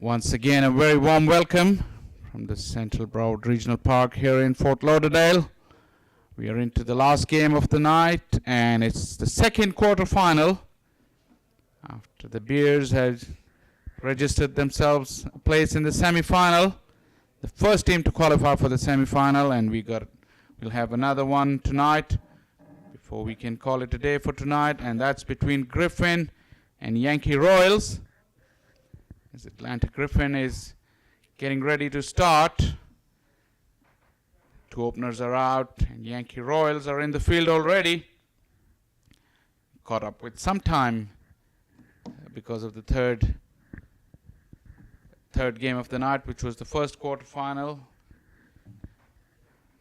Once again, a very warm welcome from the Central Broward Regional Park here in Fort Lauderdale. We are into the last game of the night, and it's the second quarterfinal. After the Bears had registered themselves a place in the semi-final, the first team to qualify for the semi-final, and we'll have another one tonight before we can call it a day for tonight, and that's between Griffin and Yankee Royals. As Atlanta Griffin is getting ready to start. Two openers are out, and Yankee Royals are in the field already. Caught up with some time because of the third game of the night, which was the first quarterfinal.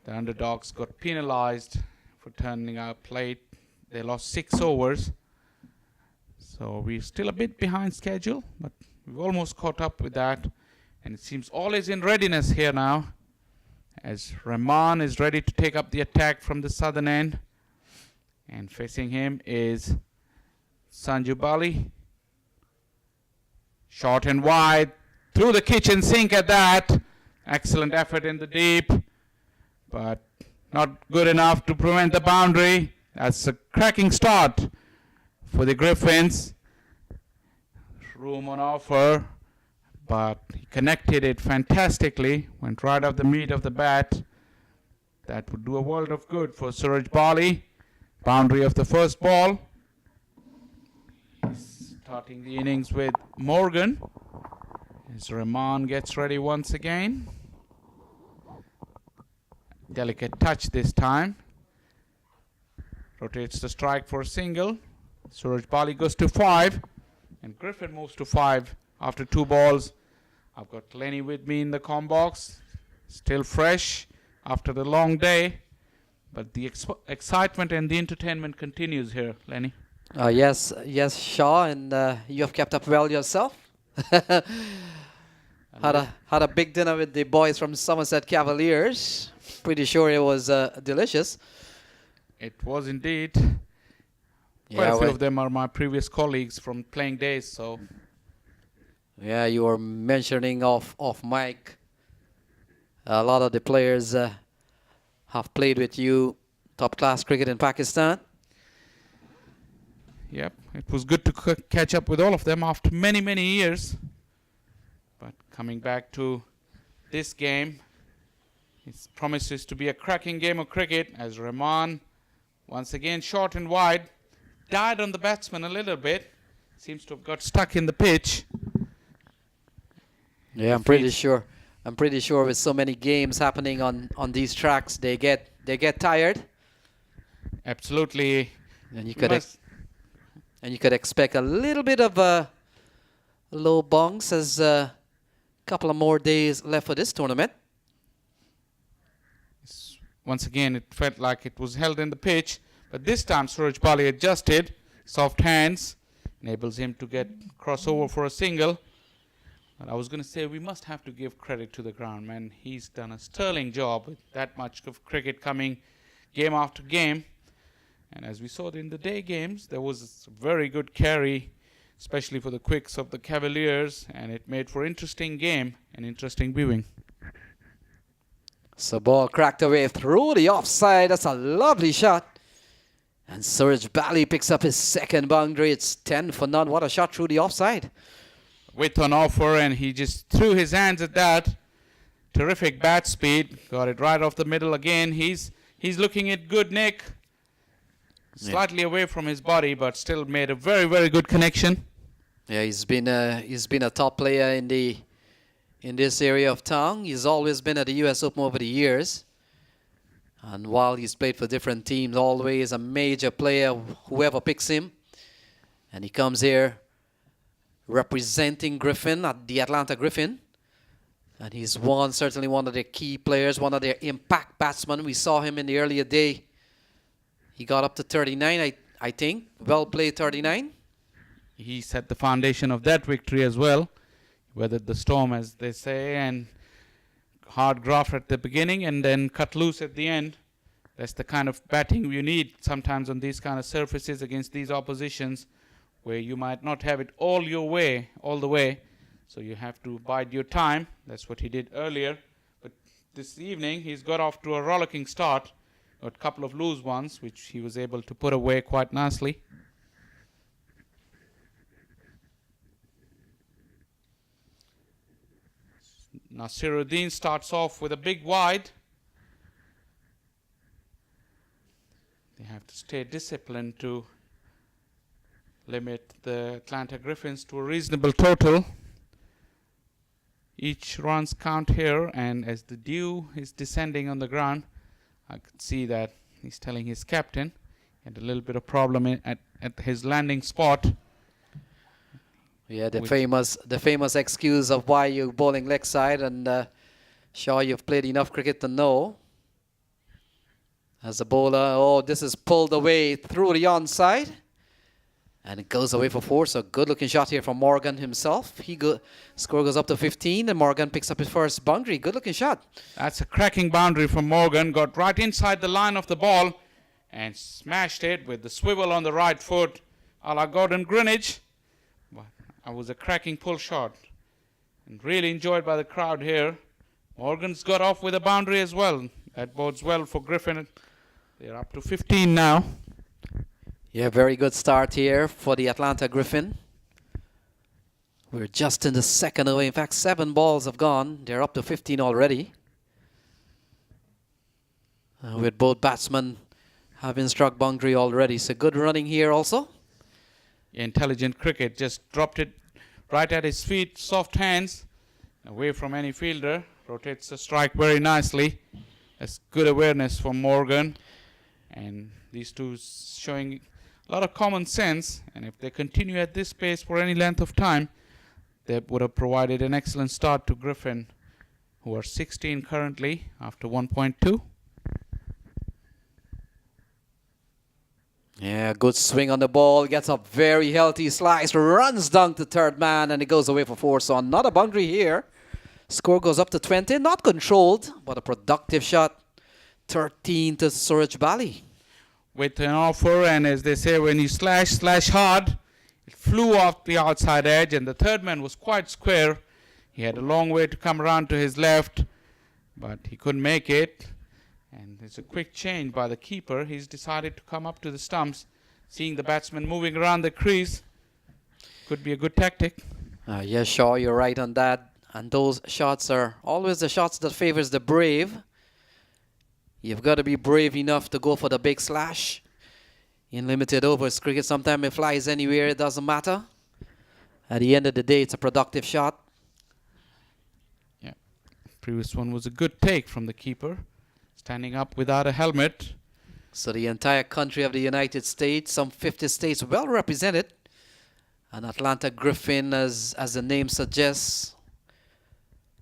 The underdogs got penalized for turning out late. They lost 6 overs. So we're still a bit behind schedule, but we've almost caught up with that. And it seems all is in readiness here now, as Rahman is ready to take up the attack from the southern end. And facing him is Sanju Bali. Short and wide, through the kitchen sink at that. Excellent effort in the deep, but not good enough to prevent the boundary. That's a cracking start for the Griffins. Room on offer, but he connected it fantastically, went right off the meat of the bat. That would do a world of good for Suraj Bali. Boundary of the first ball. He's starting the innings with Morgan as Rahman gets ready once again. Delicate touch this time. Rotates the strike for a single. Suraj Bali goes to 5. And Griffin moves to 5 after 2 balls. I've got Lenny with me in the comm box. Still fresh after the long day. But the excitement and the entertainment continues here, Lenny. Yes, Shaw, and you have kept up well yourself. had a big dinner with the boys from Somerset Cavaliers. Pretty sure it was delicious. It was indeed. Quite a few of them are my previous colleagues from playing days, so. Yeah, you were mentioning off mic. A lot of the players have played with you, top class cricket in Pakistan. Yep, it was good to catch up with all of them after many, many years. But coming back to this game, it promises to be a cracking game of cricket as Rahman, once again short and wide, died on the batsman a little bit. Seems to have got stuck in the pitch. Yeah, I'm pretty sure with so many games happening on these tracks, they get tired. Absolutely. And you could expect a little bit of low bunks as a couple of more days left for this tournament. Once again, it felt like it was held in the pitch. But this time, Suraj Bali adjusted. Soft hands enables him to get crossover for a single. But I was going to say we must have to give credit to the ground man. He's done a sterling job with that much of cricket coming game after game. And as we saw in the day games, there was a very good carry, especially for the quicks of the Cavaliers. And it made for interesting game and interesting viewing. So ball cracked away through the offside. That's a lovely shot. And Suraj Bali picks up his second boundary. It's 10 for none. What a shot through the offside. With an offer, and he just threw his hands at that. Terrific bat speed. Got it right off the middle again. He's looking at good nick. Slightly away from his body, but still made a very, very good connection. Yeah, he's been a top player in this area of town. He's always been at the US Open over the years. And while he's played for different teams, always a major player, whoever picks him. And he comes here representing Griffin at the Atlanta Griffin. And he's certainly one of their key players, one of their impact batsmen. We saw him in the earlier day. He got up to 39, I think. Well played 39. He set the foundation of that victory as well. Weathered the storm, as they say, and hard graft at the beginning and then cut loose at the end. That's the kind of batting you need sometimes on these kind of surfaces against these oppositions where you might not have it all the way. So you have to bide your time. That's what he did earlier. But this evening, he's got off to a rollicking start. Got a couple of loose ones, which he was able to put away quite nicely. Nasiruddin starts off with a big wide. They have to stay disciplined to limit the Atlanta Griffins to a reasonable total. Each runs count here, and as the dew is descending on the ground, I could see that he's telling his captain he had a little bit of problem at his landing spot. Yeah, the famous excuse of why you're bowling leg side, and sure you've played enough cricket to know. As a bowler, oh, this is pulled away through the onside, and it goes away for 4. So good looking shot here from Morgan himself. Score goes up to 15, and Morgan picks up his first boundary. Good looking shot. That's a cracking boundary from Morgan. Got right inside the line of the ball and smashed it with the swivel on the right foot, a la Gordon Greenwich. It was a cracking pull shot and really enjoyed by the crowd here. Morgan's got off with a boundary as well. That bodes well for Griffin. They're up to 15 now. Yeah, very good start here for the Atlanta Griffin. We're just in the second away. In fact, 7 balls have gone. They're up to 15 already. With both batsmen having struck boundary already. So good running here also. Intelligent cricket, just dropped it right at his feet, soft hands, away from any fielder. Rotates the strike very nicely. That's good awareness from Morgan. And these two showing a lot of common sense. And if they continue at this pace for any length of time, they would have provided an excellent start to Griffin, who are 16 currently after 1.2. Yeah, good swing on the ball. Gets a very healthy slice. Runs down to third man, and it goes away for 4. So another boundary here. Score goes up to 20. Not controlled, but a productive shot. 13 to Suraj Bali. With an offer, and as they say, when you slash hard, it flew off the outside edge, and the third man was quite square. He had a long way to come around to his left, but he couldn't make it. And there's a quick change by the keeper. He's decided to come up to the stumps, seeing the batsman moving around the crease. Could be a good tactic. Yeah, sure, you're right on that. And those shots are always the shots that favors the brave. You've got to be brave enough to go for the big slash. In limited overs cricket, sometimes it flies anywhere, it doesn't matter. At the end of the day, it's a productive shot. Yeah, previous one was a good take from the keeper. Standing up without a helmet. So the entire country of the United States, some 50 states well represented. And Atlanta Griffin, as the name suggests,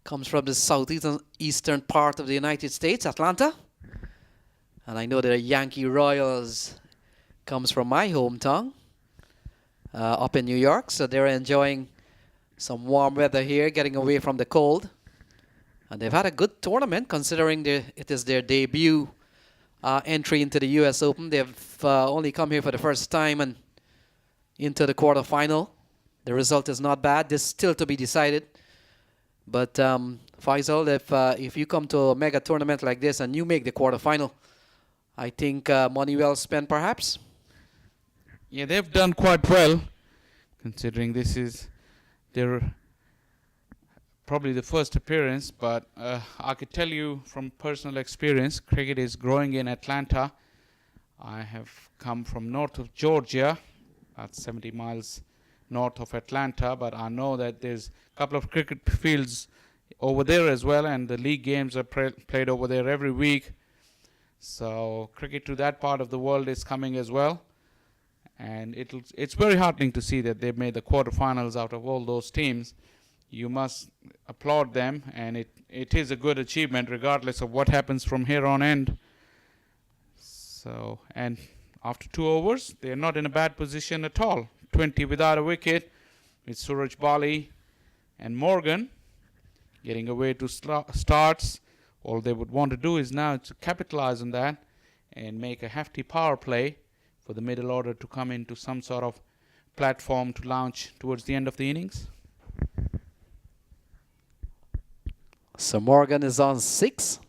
comes from the southeastern part of the United States, Atlanta. And I know the Yankee Royals comes from my hometown, up in New York. So they're enjoying some warm weather here, getting away from the cold. And they've had a good tournament, considering it is their debut entry into the U.S. Open. They've only come here for the first time and into the quarterfinal. The result is not bad. This is still to be decided. But Faisal, if you come to a mega tournament like this and you make the quarterfinal, I think money well spent, perhaps. Yeah, they've done quite well, considering this is their probably the first appearance. But I could tell you from personal experience, cricket is growing in Atlanta. I have come from north of Georgia, about 70 miles north of Atlanta, but I know that there's a couple of cricket fields over there as well, and the league games are played over there every week. So cricket to that part of the world is coming as well, and it's very heartening to see that they've made the quarterfinals out of all those teams. You must applaud them, and it is a good achievement regardless of what happens from here on end. So, and after 2 overs, they're not in a bad position at all. 20 without a wicket, with Suraj Bali and Morgan getting away to starts. All they would want to do is now to capitalize on that and make a hefty power play for the middle order to come into some sort of platform to launch towards the end of the innings. So Morgan is on 6.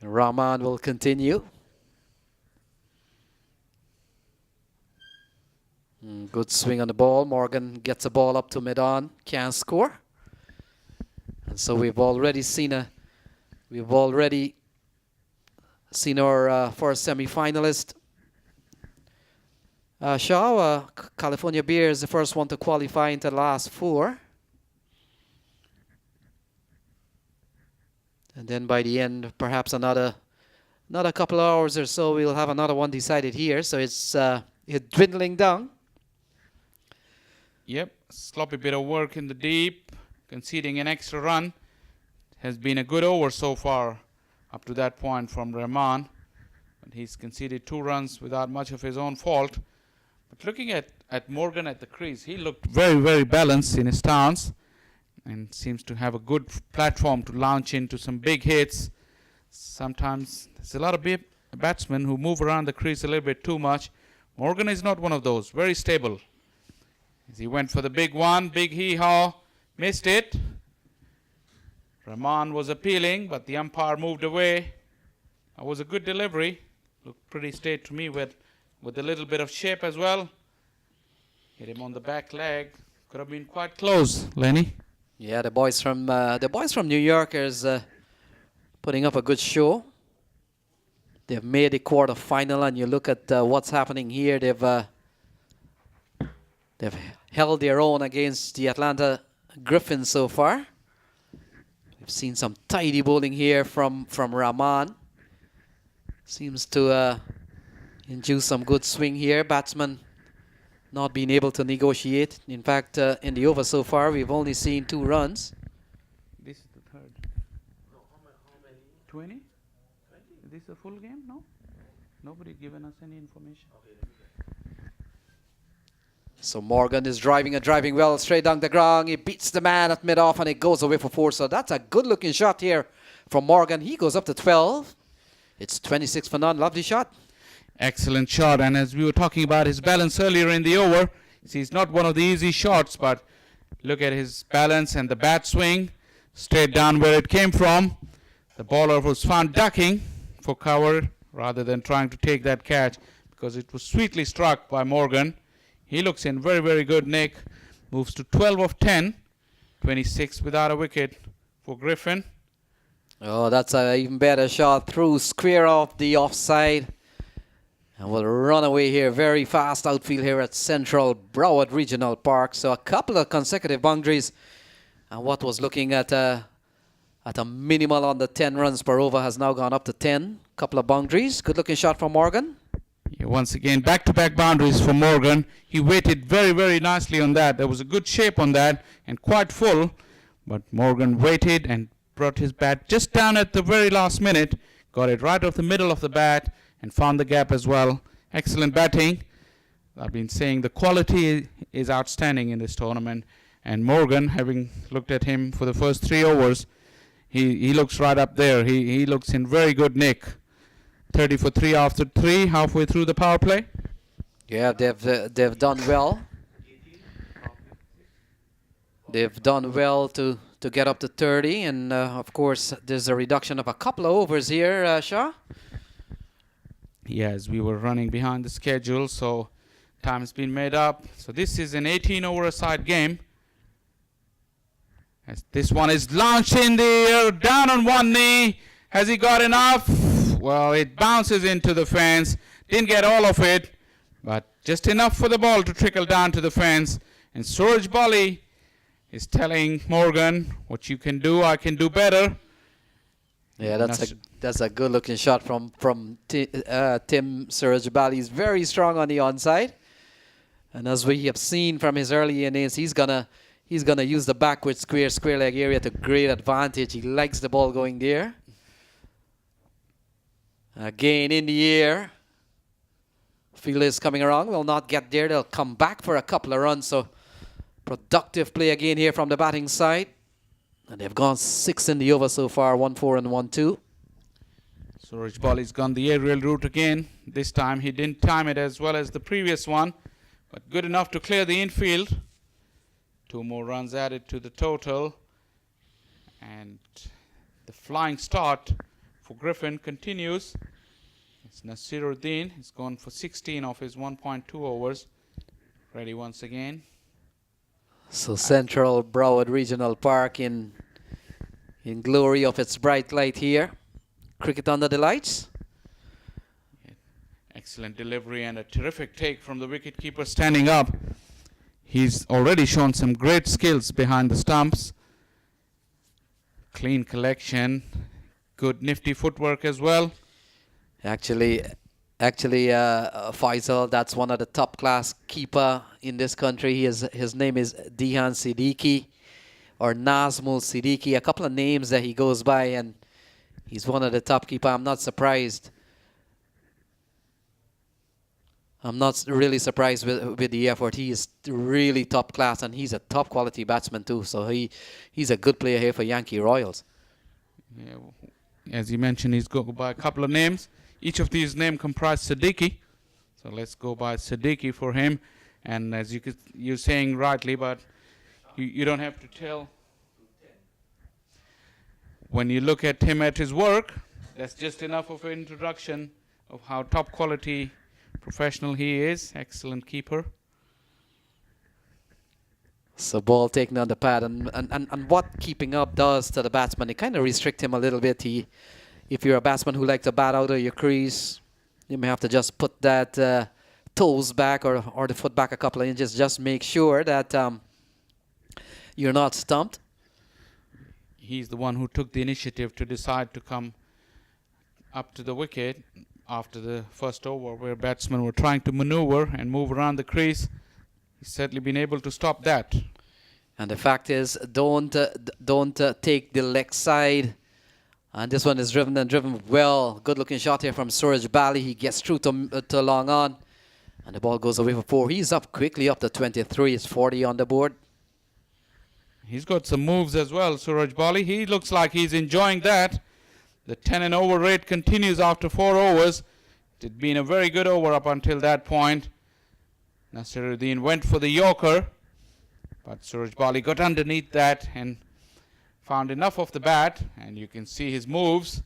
Rahman will continue. Good swing on the ball. Morgan gets the ball up to mid-on. Can't score. And so we've already seen our first semi-finalist. Shaw, California Beer is the first one to qualify into the last 4. And then by the end, perhaps another couple of hours or so, we'll have another one decided here. So it's dwindling down. Yep, sloppy bit of work in the deep, conceding an extra run. Has been a good over so far up to that point from Rahman. But he's conceded 2 runs without much of his own fault. But looking at Morgan at the crease, he looked very, very balanced in his stance and seems to have a good platform to launch into some big hits. Sometimes there's a lot of batsmen who move around the crease a little bit too much. Morgan is not one of those, very stable. As he went for the big one, big hee-haw, missed it. Rahman was appealing, but the umpire moved away. That was a good delivery. Looked pretty straight to me with a little bit of shape as well. Hit him on the back leg. Could have been quite close, Lenny. Yeah, the boys from New York is putting up a good show. They've made the quarter-final, and you look at what's happening here. They've held their own against the Atlanta Griffin so far. We've seen some tidy bowling here from Rahman. Seems to induce some good swing here. Batsman not being able to negotiate. In fact, in the over so far, we've only seen 2 runs. This is the third. No, how many? 20? Is this a full game? No? Nobody given us any information. Okay, let me check. So Morgan is driving well straight down the ground. He beats the man at mid-off and it goes away for 4. So that's a good-looking shot here from Morgan. He goes up to 12. It's 26 for none. Lovely shot. Excellent shot. And as we were talking about his balance earlier in the over, it's not one of the easy shots, but look at his balance and the bat swing. Straight down where it came from. The bowler was found ducking for cover rather than trying to take that catch because it was sweetly struck by Morgan. He looks in very, very good nick. Moves to 12 of 10. 26 without a wicket for Griffin. Oh, that's an even better shot through square off the offside. And we'll run away here. Very fast outfield here at Central Broward Regional Park. So a couple of consecutive boundaries. And what was looking at a minimal on the 10 runs per over has now gone up to 10. Couple of boundaries. Good looking shot from Morgan. Yeah, once again, back-to-back boundaries for Morgan. He waited very, very nicely on that. There was a good shape on that and quite full. But Morgan waited and brought his bat just down at the very last minute. Got it right off the middle of the bat and found the gap as well. Excellent batting. I've been saying the quality is outstanding in this tournament. And Morgan, having looked at him for the first 3 overs, he looks right up there. He looks in very good nick. 30 for 3 after 3, halfway through the power play. Yeah, they've done well. They've done well to get up to 30. And, of course, there's a reduction of a couple of overs here, Shah. Yes, we were running behind the schedule, so time's been made up. So this is an 18-over-a-side game. As this one is launched in the air, down on one knee. Has he got enough? Well, it bounces into the fence. Didn't get all of it, but just enough for the ball to trickle down to the fence. And Suraj Bali is telling Morgan, what you can do, I can do better. Yeah, that's a good-looking shot from Tim Suraj Bali. He's very strong on the onside, and as we have seen from his early innings, he's gonna use the backward square leg area to great advantage. He likes the ball going there. Again in the air. Field is coming around. Will not get there. They'll come back for a couple of runs. So productive play again here from the batting side. And they've gone 6 in the over so far, 1-4 and 1-2. Suraj Bali's gone the aerial route again. This time he didn't time it as well as the previous one, but good enough to clear the infield. 2 more runs added to the total. And the flying start for Griffin continues. It's Nasiruddin. He's gone for 16 of his 1.2 overs. Ready once again. So Central Broward Regional Park in glory of its bright light here. Cricket under the lights. Excellent delivery and a terrific take from the wicketkeeper standing up. He's already shown some great skills behind the stumps. Clean collection. Good nifty footwork as well. Actually, Faisal, that's one of the top class keeper in this country. His name is Dihan Siddiqui or Nazmul Siddiqui. A couple of names that he goes by, and he's one of the top keeper. I'm not surprised. I'm not really surprised with the effort. He is really top class, and he's a top quality batsman too. So he's a good player here for Yankee Royals. Yeah, as you mentioned, he's go by a couple of names. Each of these names comprise Siddiqui. So let's go by Siddiqui for him. And as you're saying rightly, but you don't have to tell. When you look at him at his work, that's just enough of an introduction of how top quality professional he is. Excellent keeper. So ball taken on the pad, and what keeping up does to the batsman, it kind of restrict him a little bit. If you're a batsman who likes to bat out of your crease, you may have to just put that toes back or the foot back a couple of inches. Just make sure that you're not stumped. He's the one who took the initiative to decide to come up to the wicket after the first over, where batsmen were trying to maneuver and move around the crease. He's certainly been able to stop that. And the fact is, don't take the leg side. And this one is driven well. Good looking shot here from Suraj Bali. He gets through to long on. And the ball goes away for 4. He's up quickly up to 23. It's 40 on the board. He's got some moves as well, Suraj Bali. He looks like he's enjoying that. The 10 and over rate continues after 4 overs. It had been a very good over up until that point. Nasiruddin went for the Yorker, but Suraj Bali got underneath that and found enough of the bat, and you can see his moves,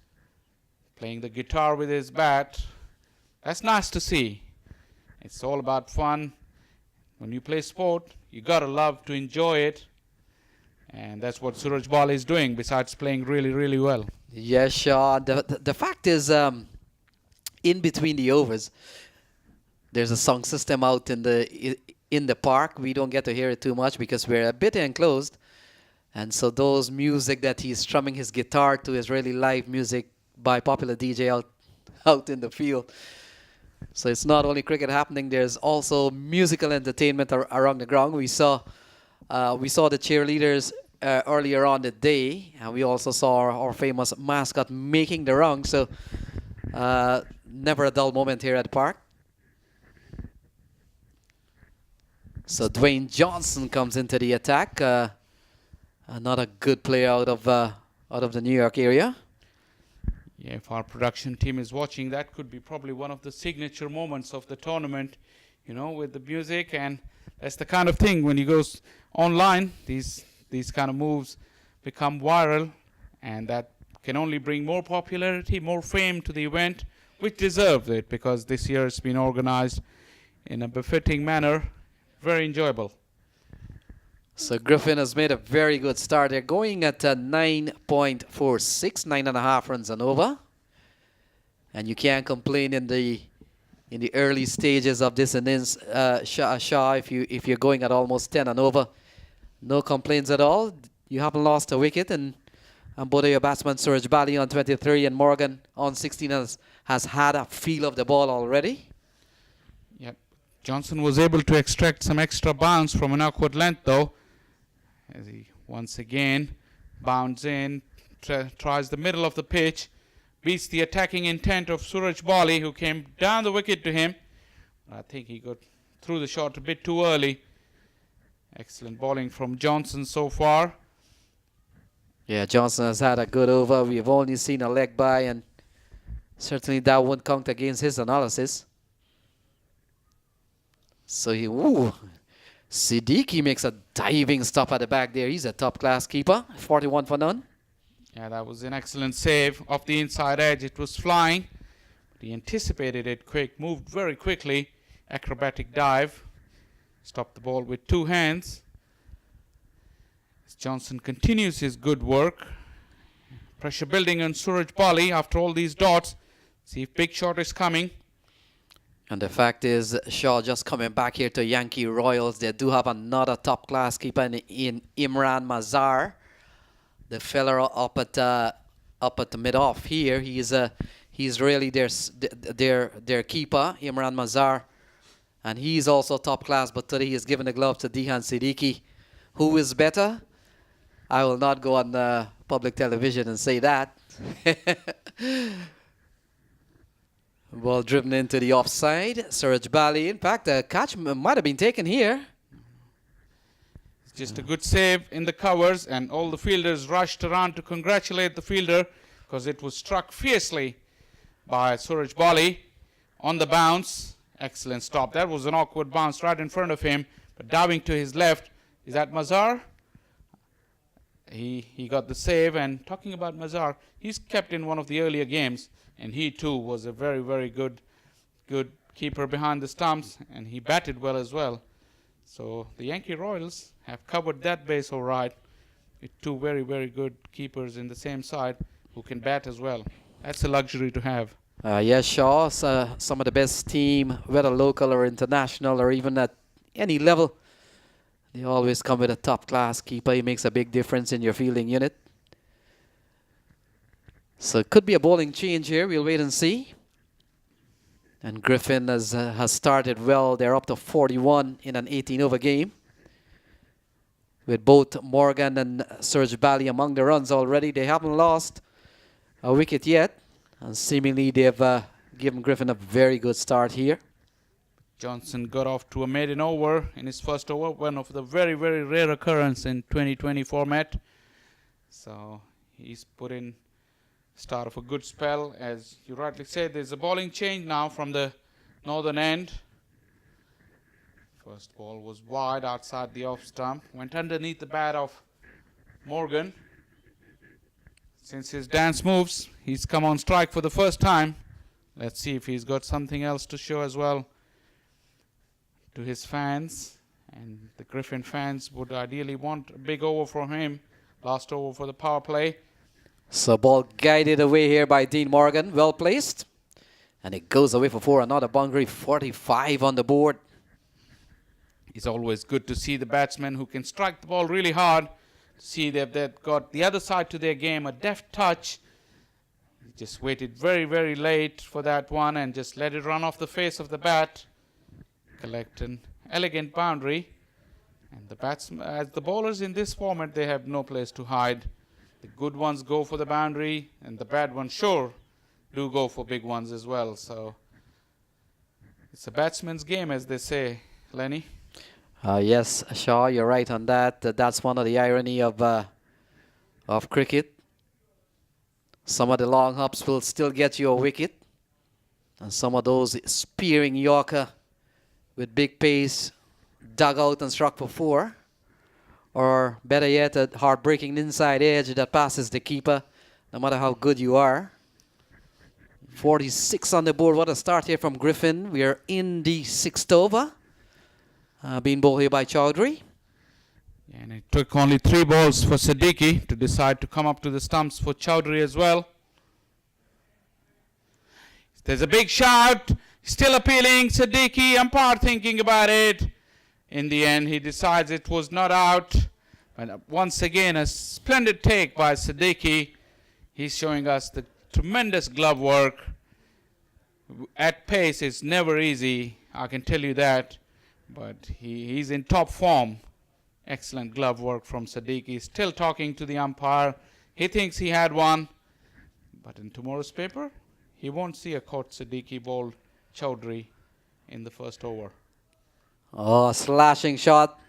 playing the guitar with his bat. That's nice to see. It's all about fun. When you play sport, you gotta love to enjoy it, and that's what Suraj Bali is doing, besides playing really, really well. Yes, Sean. The fact is, in between the overs, there's a sound system out in the park. We don't get to hear it too much because we're a bit enclosed. And so those music that he's strumming his guitar to is really live music by popular DJ out in the field. So it's not only cricket happening, there's also musical entertainment around the ground. We saw the cheerleaders earlier on the day, and we also saw our famous mascot making the round. So never a dull moment here at the park. So Dwayne Johnson comes into the attack. Another good player out of the New York area. Yeah, if our production team is watching, that could be probably one of the signature moments of the tournament, you know, with the music. And that's the kind of thing when you go online, these kind of moves become viral, and that can only bring more popularity, more fame to the event, which deserves it, because this year it's been organized in a befitting manner. Very enjoyable. So Griffin has made a very good start. They're going at 9.46, 9.5 runs and over. And you can't complain in the early stages of this innings, Shah, if you're going at almost 10 and over. No complaints at all. You haven't lost a wicket, and both of your batsmen, Suraj Bali on 23 and Morgan on 16, has had a feel of the ball already. Yep. Johnson was able to extract some extra bounce from an awkward length, though, as he once again bounds in, tries the middle of the pitch, beats the attacking intent of Suraj Bali, who came down the wicket to him. I think he got through the shot a bit too early. Excellent bowling from Johnson so far. Yeah, Johnson has had a good over. We've only seen a leg by, and certainly that won't count against his analysis. So Siddiqui makes a diving stop at the back there. He's a top-class keeper. 41 for none. Yeah, that was an excellent save off the inside edge. It was flying. He anticipated it quick, moved very quickly. Acrobatic dive. Stopped the ball with two hands. As Johnson continues his good work. Pressure building on Suraj Bali after all these dots. See if big shot is coming. And the fact is, Shaw just coming back here to Yankee Royals. They do have another top-class keeper in Imran Mazhar. The fella up at the mid-off here. He's really their keeper, Imran Mazhar. And he's also top-class, but today he's given the glove to Dihan Siddiqui. Who is better? I will not go on public television and say that. Ball driven into the offside. Suraj Bali. In fact, the catch might have been taken here. It's just a good save in the covers, and all the fielders rushed around to congratulate the fielder because it was struck fiercely by Suraj Bali on the bounce. Excellent stop. That was an awkward bounce right in front of him, but diving to his left. Is that Mazhar? He got the save. And talking about Mazhar, he's kept in one of the earlier games, and he too was a very, very good keeper behind the stumps, and he batted well as well. So the Yankee Royals have covered that base all right with two very, very good keepers in the same side who can bat as well. That's a luxury to have. Yes, Shaw, some of the best team, whether local or international or even at any level, they always come with a top-class keeper. He makes a big difference in your fielding unit. So it could be a bowling change here. We'll wait and see. And Griffin has started well. They're up to 41 in an 18-over game, with both Morgan and Suraj Bali among the runs already. They haven't lost a wicket yet. And seemingly they've given Griffin a very good start here. Johnson got off to a maiden over in his first over, one of the very, very rare occurrence in 2020 format. So he's put in start of a good spell. As you rightly said, there's a bowling change now from the northern end. First ball was wide outside the off stump, went underneath the bat of Morgan. Since his dance moves, he's come on strike for the first time. Let's see if he's got something else to show as well to his fans. And the Griffin fans would ideally want a big over from him. Last over for the power play. So ball guided away here by Dean Morgan. Well placed. And it goes away for four. Another boundary. 45 on the board. It's always good to see the batsmen who can strike the ball really hard. See they've got the other side to their game, a deft touch. He just waited very, very late for that one and just let it run off the face of the bat. Collect an elegant boundary. And the batsmen, as the bowlers in this format, they have no place to hide. The good ones go for the boundary, and the bad ones sure do go for big ones as well. So it's a batsman's game, as they say, Lenny. Yes, Shaw, you're right on that. That's one of the irony of cricket. Some of the long hops will still get you a wicket, and some of those spearing Yorker with big pace dug out and struck for four, or better yet, a heartbreaking inside edge that passes the keeper, no matter how good you are. 46 on the board. What a start here from Griffin. We are in the sixth over. Being bowled here by Chowdhury. Yeah, and it took only 3 balls for Siddiqui to decide to come up to the stumps for Chowdhury as well. There's a big shout. Still appealing. Siddiqui, umpire thinking about it. In the end, he decides it was not out. But once again, a splendid take by Siddiqui. He's showing us the tremendous glove work. At pace, it's never easy. I can tell you that. But he's in top form. Excellent glove work from Siddiqui. Still talking to the umpire. He thinks he had one. But in tomorrow's paper, he won't see a caught Siddiqui bowled Chowdhury in the first over. Oh, slashing shot.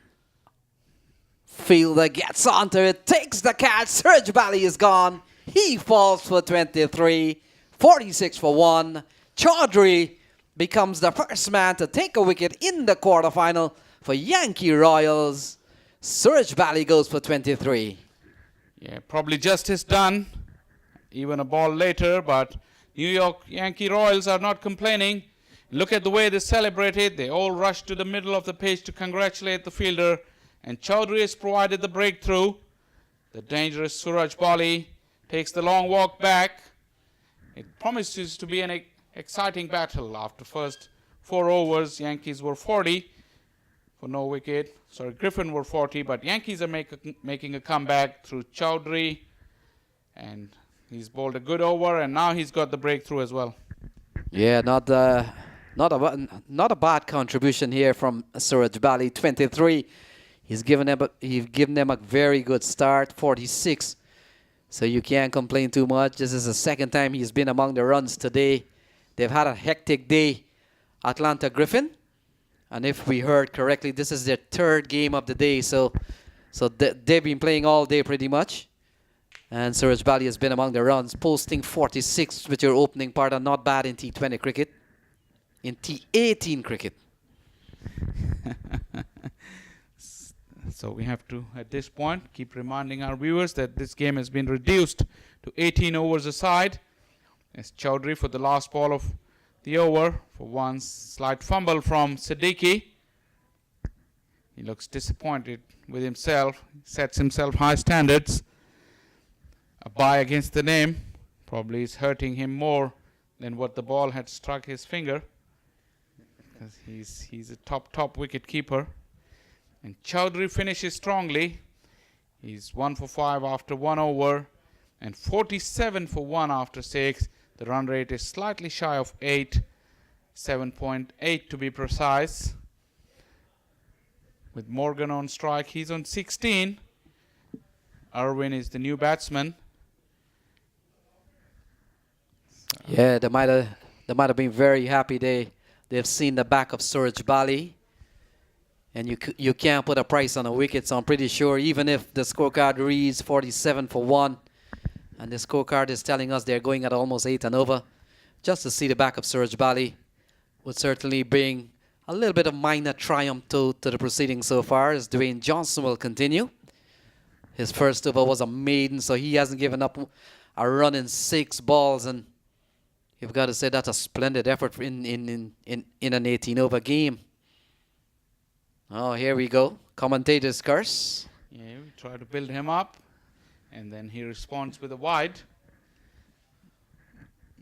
Fielder gets onto it, takes the catch. Suraj Bali is gone. He falls for 23. 46 for 1. Chowdhury becomes the first man to take a wicket in the quarterfinal for Yankee Royals. Suraj Valley goes for 23. Yeah, probably justice done. Even a ball later, but New York Yankee Royals are not complaining. Look at the way they celebrated. They all rushed to the middle of the pitch to congratulate the fielder. And Chowdhury has provided the breakthrough. The dangerous Suraj Bali takes the long walk back. It promises to be an exciting battle. After first 4 overs, Yankees were 40 for no wicket. Sorry, Griffin were 40, but Yankees are making a comeback through Chowdhury. And he's bowled a good over, and now he's got the breakthrough as well. Yeah, not a bad contribution here from Suraj Bali. 23. He's given them a very good start. 46. So you can't complain too much. This is the second time he's been among the runs today. They've had a hectic day, Atlanta Griffin. And if we heard correctly, this is their third game of the day. So they've been playing all day pretty much. And Suraj Bali has been among the runs, posting 46 with your opening part, and not bad in T20 cricket. In T18 cricket. So we have to, at this point, keep reminding our viewers that this game has been reduced to 18 overs a side. As Chowdhury for the last ball of the over, for one slight fumble from Siddiqui. He looks disappointed with himself, sets himself high standards. A bye against the name probably is hurting him more than what the ball had struck his finger, because he's a top wicket keeper. And Chowdhury finishes strongly. He's 1 for 5 after 1 over and 47 for 1 after 6. The run rate is slightly shy of 8, 7.8 to be precise. With Morgan on strike, he's on 16. Irwin is the new batsman. Yeah, they might have been very happy they've seen the back of Suraj Bali. And you can't put a price on a wicket, so I'm pretty sure even if the scorecard reads 47 for 1, and the scorecard is telling us they're going at almost 8 and over, just to see the back of Suraj Bali would certainly bring a little bit of minor triumph to the proceedings so far, as Dwayne Johnson will continue. His first over was a maiden, so he hasn't given up a run in 6 balls, and you've got to say that's a splendid effort in an 18-over game. Oh, here we go. Commentator's curse. Yeah, we try to build him up, and then he responds with a wide.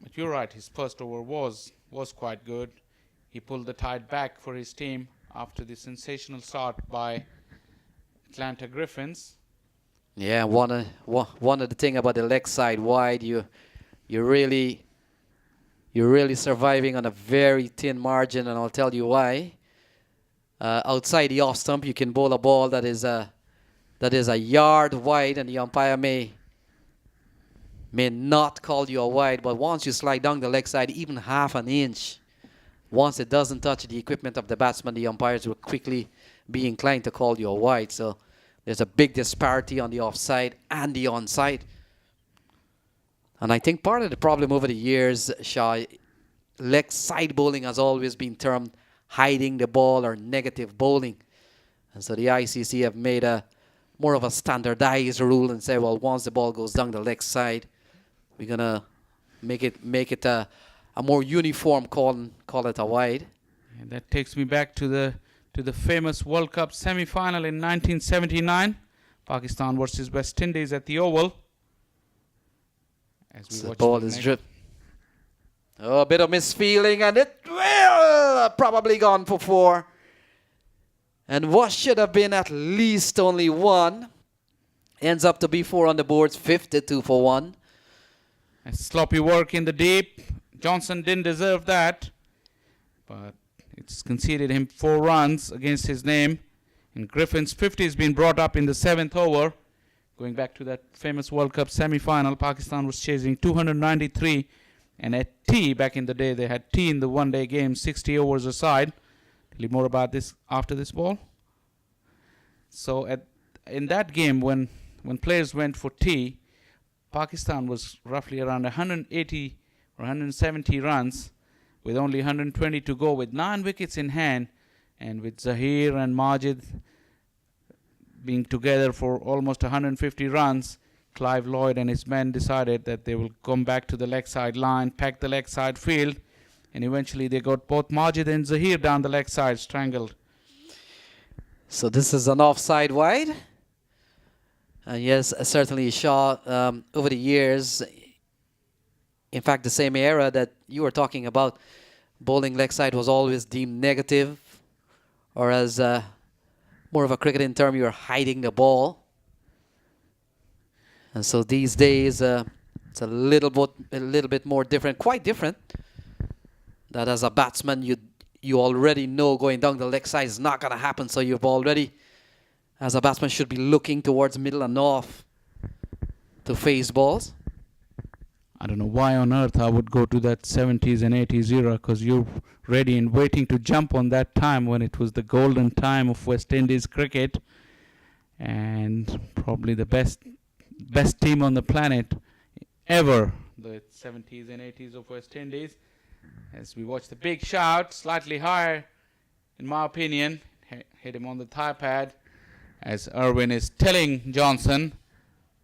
But you're right, his first over was quite good. He pulled the tide back for his team after the sensational start by Atlanta Griffins. Yeah, one of the thing about the leg side wide, you're really surviving on a very thin margin, and I'll tell you why. Outside the off stump, you can bowl a ball that is a yard wide, and the umpire may not call you a wide. But once you slide down the leg side, even half an inch, once it doesn't touch the equipment of the batsman, the umpires will quickly be inclined to call you a wide. So there's a big disparity on the offside and the onside. And I think part of the problem over the years, Shah, leg side bowling has always been termed hiding the ball or negative bowling. And so the ICC have made more of a standardized rule and say, well, once the ball goes down the leg side, we're going to make it a more uniform call it a wide. And that takes me back to the famous World Cup semi-final in 1979, Pakistan versus West Indies at the Oval. As we So the watch ball is dripped. Oh, a bit of misfeeling, and it will probably gone for 4. And what should have been at least only 1 ends up to be 4 on the boards, 52 for 1. A sloppy work in the deep. Johnson didn't deserve that, but it's conceded him 4 runs against his name. And Griffin's 50 has been brought up in the 7th over. Going back to that famous World Cup semi-final, Pakistan was chasing 293. And at T, back in the day, they had T in the one-day game, 60 overs aside. Tell you more about this after this ball. So in that game, when players went for T, Pakistan was roughly around 180 or 170 runs with only 120 to go with 9 wickets in hand. And with Zahir and Majid being together for almost 150 runs, Clive Lloyd and his men decided that they will come back to the leg side line, pack the leg side field, and eventually they got both Majid and Zahir down the leg side, strangled. So this is an offside wide. And yes, certainly Shaw, over the years, in fact, the same era that you were talking about, bowling leg side was always deemed negative, or as more of a cricketing term, you're hiding the ball. And so these days, it's a little bit more different, quite different. That as a batsman, you already know going down the leg side is not going to happen. So you've already, as a batsman, should be looking towards middle and off to face balls. I don't know why on earth I would go to that 70s and 80s era, because you're ready and waiting to jump on that time when it was the golden time of West Indies cricket, and probably the best team on the planet ever, the 70s and 80s of West Indies. As we watch the big shot, slightly higher, in my opinion, hit him on the thigh pad, as Irwin is telling Johnson,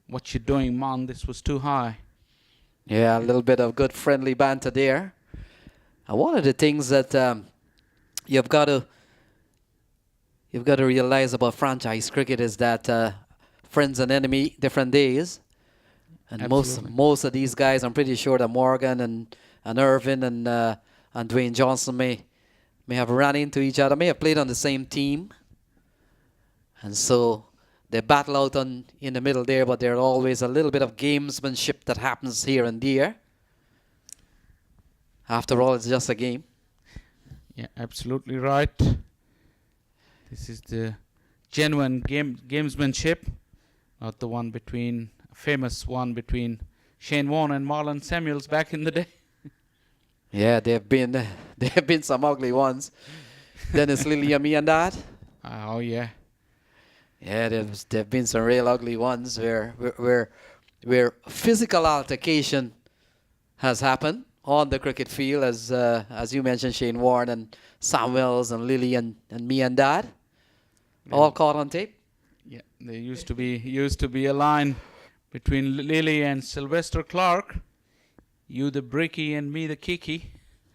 what you doing, man, this was too high. Yeah, a little bit of good friendly banter there. And one of the things that you've got to realize about franchise cricket is that friends and enemy, different days. And most of these guys, I'm pretty sure that Morgan and Irvin and Dwayne Johnson may have run into each other, may have played on the same team. And so they battle out in the middle there, but there's always a little bit of gamesmanship that happens here and there. After all, it's just a game. Yeah, absolutely right. This is the genuine gamesmanship, not the one between, famous one between Shane Warne and Marlon Samuels back in the day. Yeah, there have been some ugly ones. Dennis Lilly and me and that. Oh yeah. Yeah, there've been some real ugly ones where physical altercation has happened on the cricket field, as you mentioned, Shane Warne and Samuels and Lilly and me and Dad, all caught on tape. Yeah, there used to be a line between Lilly and Sylvester Clark, you the Bricky and me the Kiki.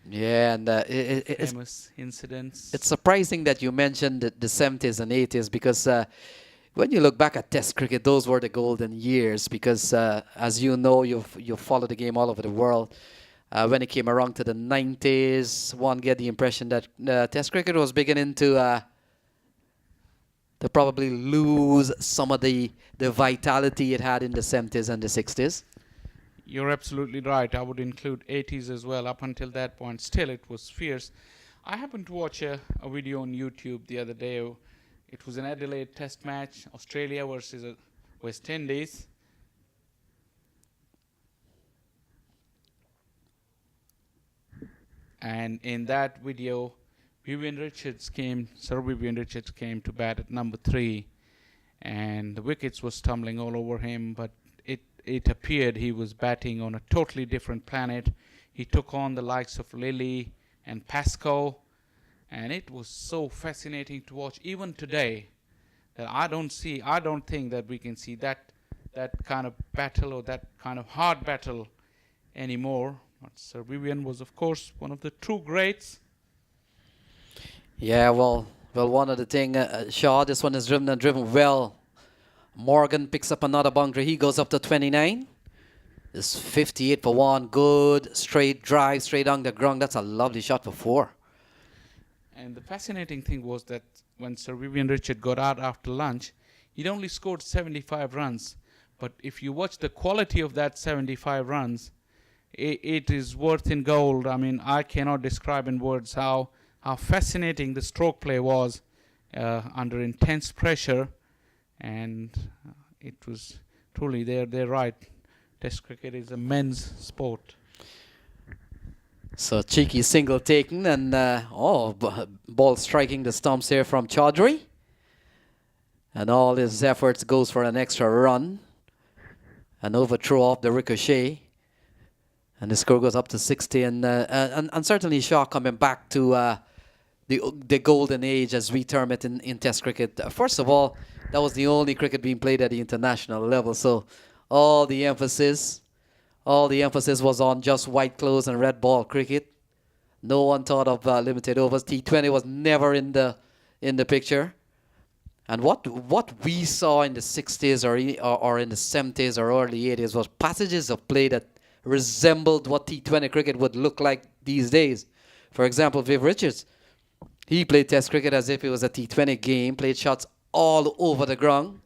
Yeah, and Famous incidents. It's surprising that you mentioned the 70s and 80s, because when you look back at Test cricket, those were the golden years. Because as you know, you've followed the game all over the world. When it came around to the 90s, one get the impression that Test cricket was beginning to probably lose some of the vitality it had in the 70s and the 60s. You're absolutely right. I would include 80s as well. Up until that point, still it was fierce. I happened to watch a video on YouTube the other day. It was an Adelaide Test match, Australia versus West Indies. And in that video, Sir Vivian Richards came to bat at number 3, and the wickets were stumbling all over him, but it appeared he was batting on a totally different planet. He took on the likes of Lilly and Pascoe, and it was so fascinating to watch even today that I don't think that we can see that kind of battle or that kind of hard battle anymore. But Sir Vivian was, of course, one of the true greats. Yeah, well, one of the thing, Shaw, this one is driven well. Morgan picks up another boundary. He goes up to 29. It's 58 for 1. Good straight drive, straight on the ground. That's a lovely shot for 4. And the fascinating thing was that when Sir Vivian Richard got out after lunch, he'd only scored 75 runs. But if you watch the quality of that 75 runs, it is worth in gold. I mean, I cannot describe in words how fascinating the stroke play was under intense pressure. And it was truly, they're right. Test cricket is a men's sport. So cheeky single taken, and ball striking the stumps here from Chaudhry. And all his efforts goes for an extra run. An overthrow off the ricochet. And the score goes up to 60. And certainly Shaw coming back to the golden age, as we term it in Test cricket. First of all, that was the only cricket being played at the international level. So all the emphasis was on just white clothes and red ball cricket. No one thought of limited overs. T20 was never in the picture. And what we saw in the 60s or in the 70s or early 80s was passages of play that resembled what T20 cricket would look like these days. For example, Viv Richards, he played Test cricket as if it was a T20 game, played shots all over the ground.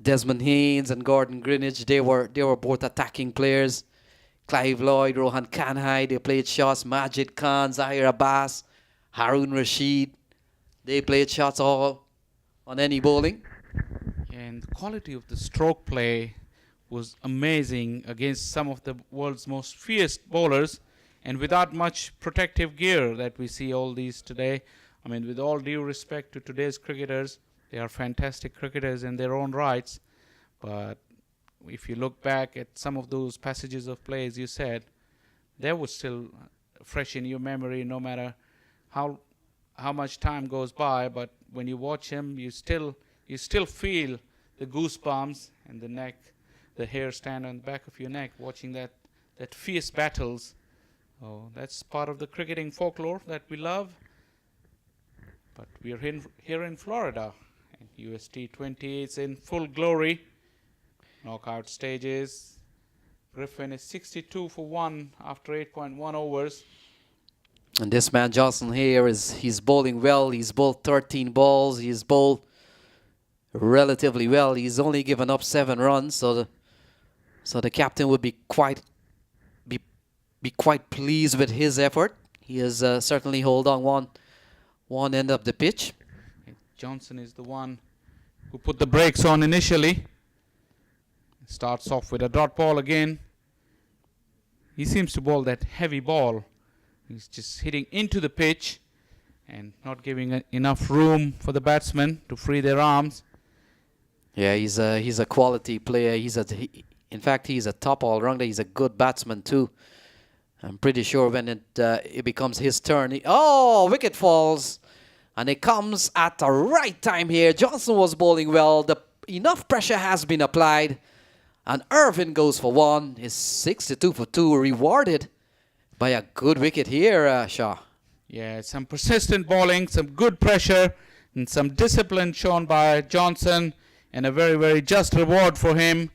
Desmond Haynes and Gordon Greenidge, they were both attacking players. Clive Lloyd, Rohan Kanhai, they played shots. Majid Khan, Zahir Abbas, Harun Rashid, they played shots all on any bowling. And the quality of the stroke play was amazing against some of the world's most fierce bowlers, and without much protective gear that we see all these today. I mean, with all due respect to today's cricketers, they are fantastic cricketers in their own rights, but if you look back at some of those passages of play, as you said, they were still fresh in your memory no matter how much time goes by. But when you watch him, you still feel the goosebumps and the neck, the hair stand on the back of your neck watching that fierce battles. Oh, that's part of the cricketing folklore that we love. But we are here in Florida, and US T20 is in full glory. Knockout stages. Griffin is 62 for 1 after 8.1 overs. And this man Johnson here he's bowling well. He's bowled 13 balls. He's bowled relatively well. He's only given up 7 runs, so the captain would be quite pleased with his effort. He has certainly hold on one end of the pitch. Johnson is the one who put the brakes on initially. Starts off with a dot ball again. He seems to bowl that heavy ball. He's just hitting into the pitch and not giving enough room for the batsmen to free their arms. Yeah, he's a quality player. In fact, he's a top all-rounder. He's a good batsman too. I'm pretty sure when it becomes his turn, wicket falls, and it comes at the right time here. Johnson was bowling well. Enough pressure has been applied. And Irvin goes for 1. Is 62 for 2, rewarded by a good wicket here, Shah. Yeah, some persistent bowling, some good pressure, and some discipline shown by Johnson, and a very, very just reward for him.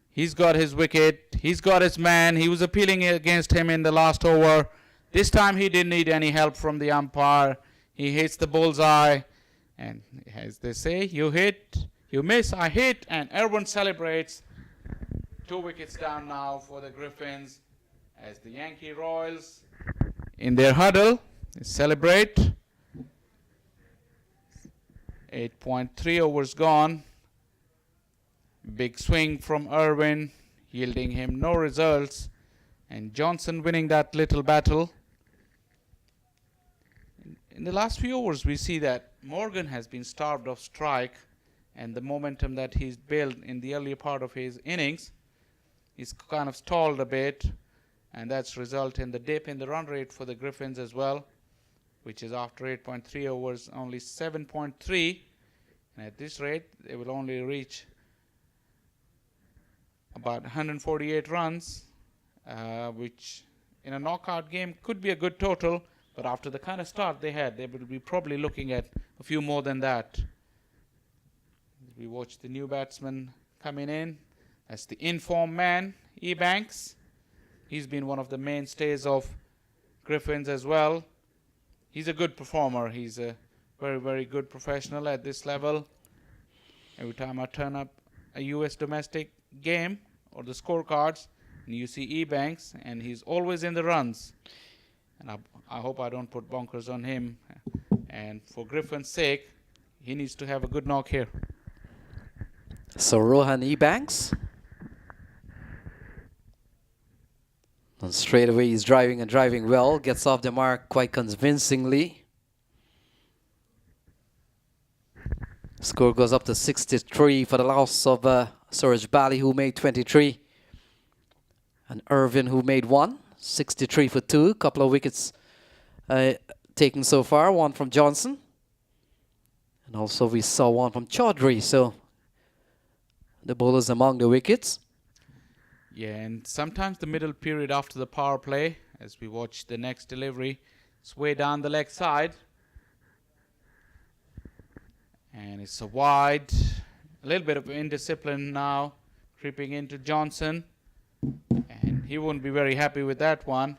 He's got his wicket. He's got his man. He was appealing against him in the last over. This time he didn't need any help from the umpire. He hits the bullseye. And as they say, you hit, you miss, I hit, and Irvin celebrates. 2 wickets down now for the Griffins as the Yankee Royals in their huddle celebrate. 8.3 overs gone. Big swing from Irvin, yielding him no results, and Johnson winning that little battle. In the last few overs, we see that Morgan has been starved of strike, and the momentum that he's built in the earlier part of his innings is kind of stalled a bit, and that's resulted in the dip in the run rate for the Griffins as well, which is after 8.3 overs only 7.3, and at this rate they will only reach about 148 runs, which in a knockout game could be a good total, but after the kind of start they had, they will be probably looking at a few more than that. We watch the new batsman coming in. That's the informed man, Ebanks. He's been one of the mainstays of Griffins as well. He's a good performer. He's a very, very good professional at this level. Every time I turn up a US domestic game or the scorecards, and you see Ebanks, and he's always in the runs. And I hope I don't put bonkers on him. And for Griffin's sake, he needs to have a good knock here. So Rohan Ebanks. And straight away he's driving and driving well. Gets off the mark quite convincingly. Score goes up to 63 for the loss of Suraj Bali, who made 23. And Irvin, who made 1. 63 for 2. Couple of wickets taken so far. One from Johnson. And also we saw one from Chaudhry. So the bowlers among the wickets. Yeah, and sometimes the middle period after the power play, as we watch the next delivery, it's way down the leg side. And it's a wide, a little bit of indiscipline now, creeping into Johnson. And he wouldn't be very happy with that one.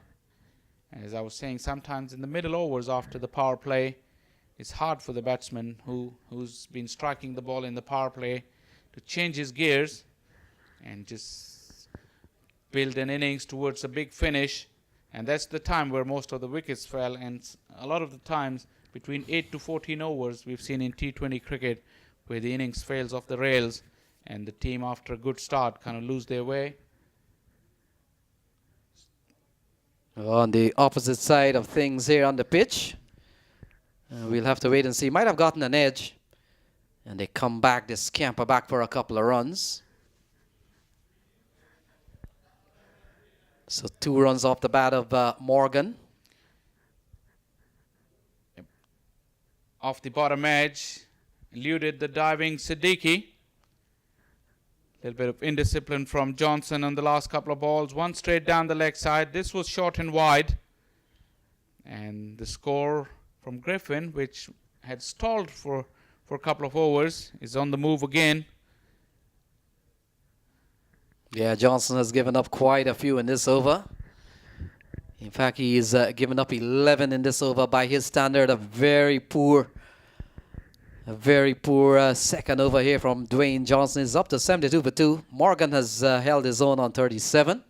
As I was saying, sometimes in the middle overs after the power play, it's hard for the batsman who's been striking the ball in the power play to change his gears and just build an innings towards a big finish. And that's the time where most of the wickets fell. And a lot of the times, between 8 to 14 overs, we've seen in T20 cricket where the innings fails off the rails and the team after a good start kind of lose their way. On the opposite side of things here on the pitch. We'll have to wait and see. Might have gotten an edge. And they come back, they scamper back for a couple of runs. So 2 runs off the bat of Morgan. Off the bottom edge, eluded the diving Siddiqui. A little bit of indiscipline from Johnson on the last couple of balls. One straight down the leg side. This was short and wide. And the score from Griffin, which had stalled for a couple of overs, is on the move again. Yeah, Johnson has given up quite a few in this over. In fact, he's given up 11 in this over by his standard. A very poor second over here from Dwayne Johnson. Is up to 72 for 2. Morgan has held his own on 37.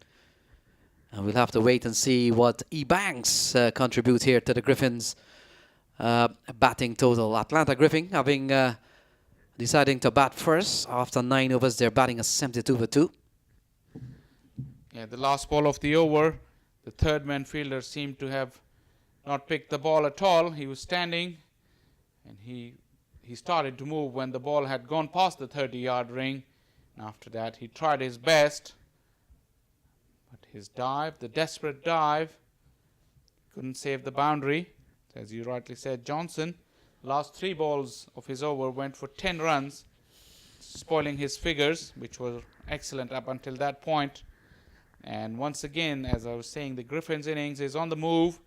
And we'll have to wait and see what Ebanks contributes here to the Griffins' batting total. Atlanta Griffin having deciding to bat first after 9 overs. They're batting a 72 for 2. Yeah, the last ball of the over, the third man fielder seemed to have not picked the ball at all. He was standing and he started to move when the ball had gone past the 30-yard ring. And after that, he tried his best. But his dive, the desperate dive, couldn't save the boundary. As you rightly said, Johnson, last 3 balls of his over went for 10 runs, spoiling his figures, which were excellent up until that point. And once again, as I was saying, the Griffins' innings is on the move.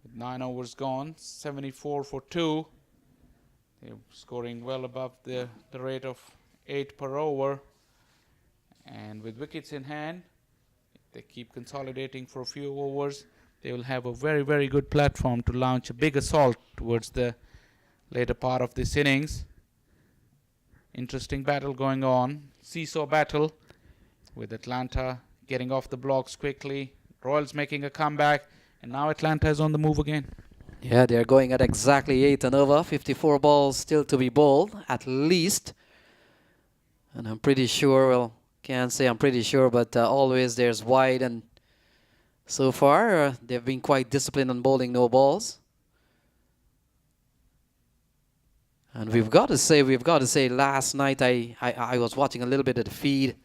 With 9 overs gone, 74 for 2. They're scoring well above the rate of 8 per over. And with wickets in hand, if they keep consolidating for a few overs, they will have a very, very good platform to launch a big assault towards the later part of this innings. Interesting battle going on. Seesaw battle with Atlanta getting off the blocks quickly. Royals making a comeback. And now Atlanta is on the move again. Yeah, they're going at exactly 8 and over. 54 balls still to be bowled, at least. And I'm pretty sure, well, can't say I'm pretty sure, but always there's wide. And so far, they've been quite disciplined on bowling no balls. And we've got to say, last night I was watching a little bit of the feed.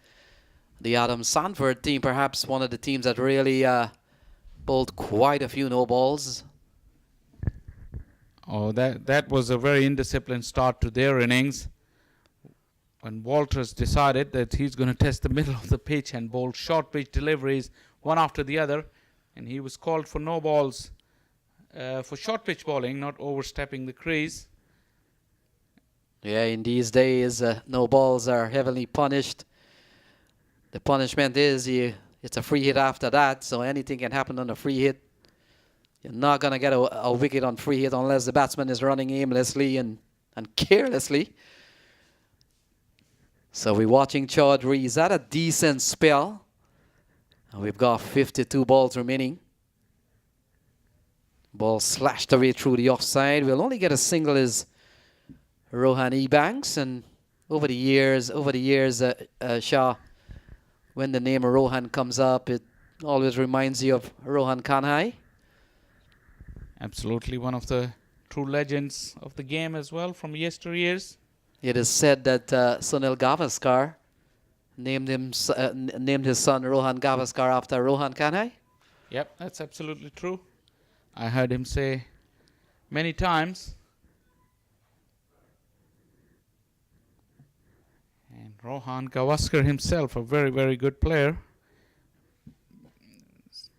The Adam Sanford team, perhaps one of the teams that really bowled quite a few no balls. Oh, that was a very indisciplined start to their innings. When Walters decided that he's going to test the middle of the pitch and bowl short pitch deliveries one after the other, and he was called for no balls for short pitch bowling, not overstepping the crease. Yeah, in these days, no balls are heavily punished. The punishment is it's a free hit after that, so anything can happen on a free hit. You're not going to get a wicket on free hit unless the batsman is running aimlessly and carelessly. So we're watching Chaudhry. He's at a decent spell. And we've got 52 balls remaining. Ball slashed away through the offside. We'll only get a single as Rohan Ebanks. And over the years, Shah, when the name of Rohan comes up, it always reminds you of Rohan Kanhai. Absolutely one of the true legends of the game as well from yesteryears. It is said that Sunil Gavaskar named his son Rohan Gavaskar after Rohan Kanhai. Yep, that's absolutely true. I heard him say many times. And Rohan Gavaskar himself, a very, very good player,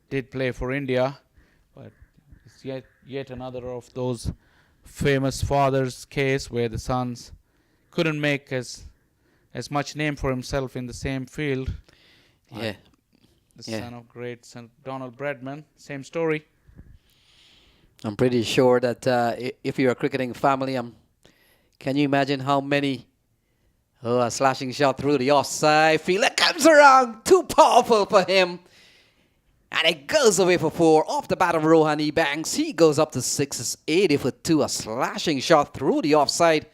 did play for India, but it's yet another of those famous fathers' case where the sons couldn't make as much name for himself in the same field. Yeah. The son of great son Donald Bradman, same story. I'm pretty sure that if you're a cricketing family, can you imagine how many a slashing shot through the offside field. It comes around, too powerful for him. And it goes away for 4 off the bat of Rohan Ebanks. He goes up to 6. It's 80 for 2. A slashing shot through the offside.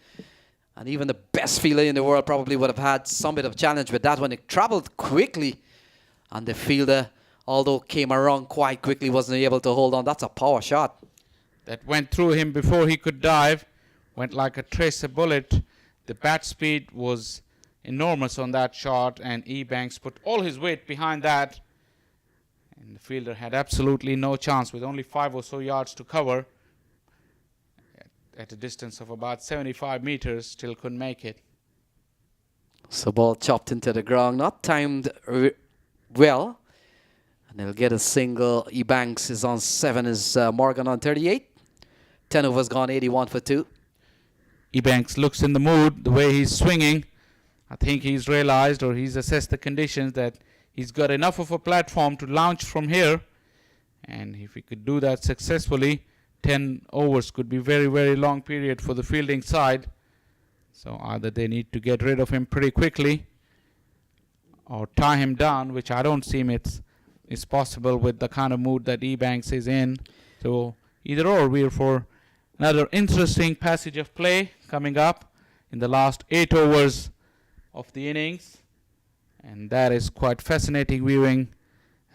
And even the best fielder in the world probably would have had some bit of challenge with that one. It traveled quickly. And the fielder, although came around quite quickly, wasn't able to hold on. That's a power shot. That went through him before he could dive. Went like a tracer bullet. The bat speed was enormous on that shot. And Ebanks put all his weight behind that. And the fielder had absolutely no chance with only 5 or so yards to cover. At a distance of about 75 meters, still couldn't make it. So ball chopped into the ground, not timed well. And they'll get a single. Ebanks is on 7, is Morgan on 38. 10 overs gone, 81 for 2. Ebanks looks in the mood, the way he's swinging. I think he's realized or he's assessed the conditions that he's got enough of a platform to launch from here. And if he could do that successfully, 10 overs could be very, very long period for the fielding side. So either they need to get rid of him pretty quickly or tie him down, which I don't seem it's possible with the kind of mood that Ebanks is in. So either or, we're for another interesting passage of play coming up in the last 8 overs of the innings. And that is quite fascinating viewing.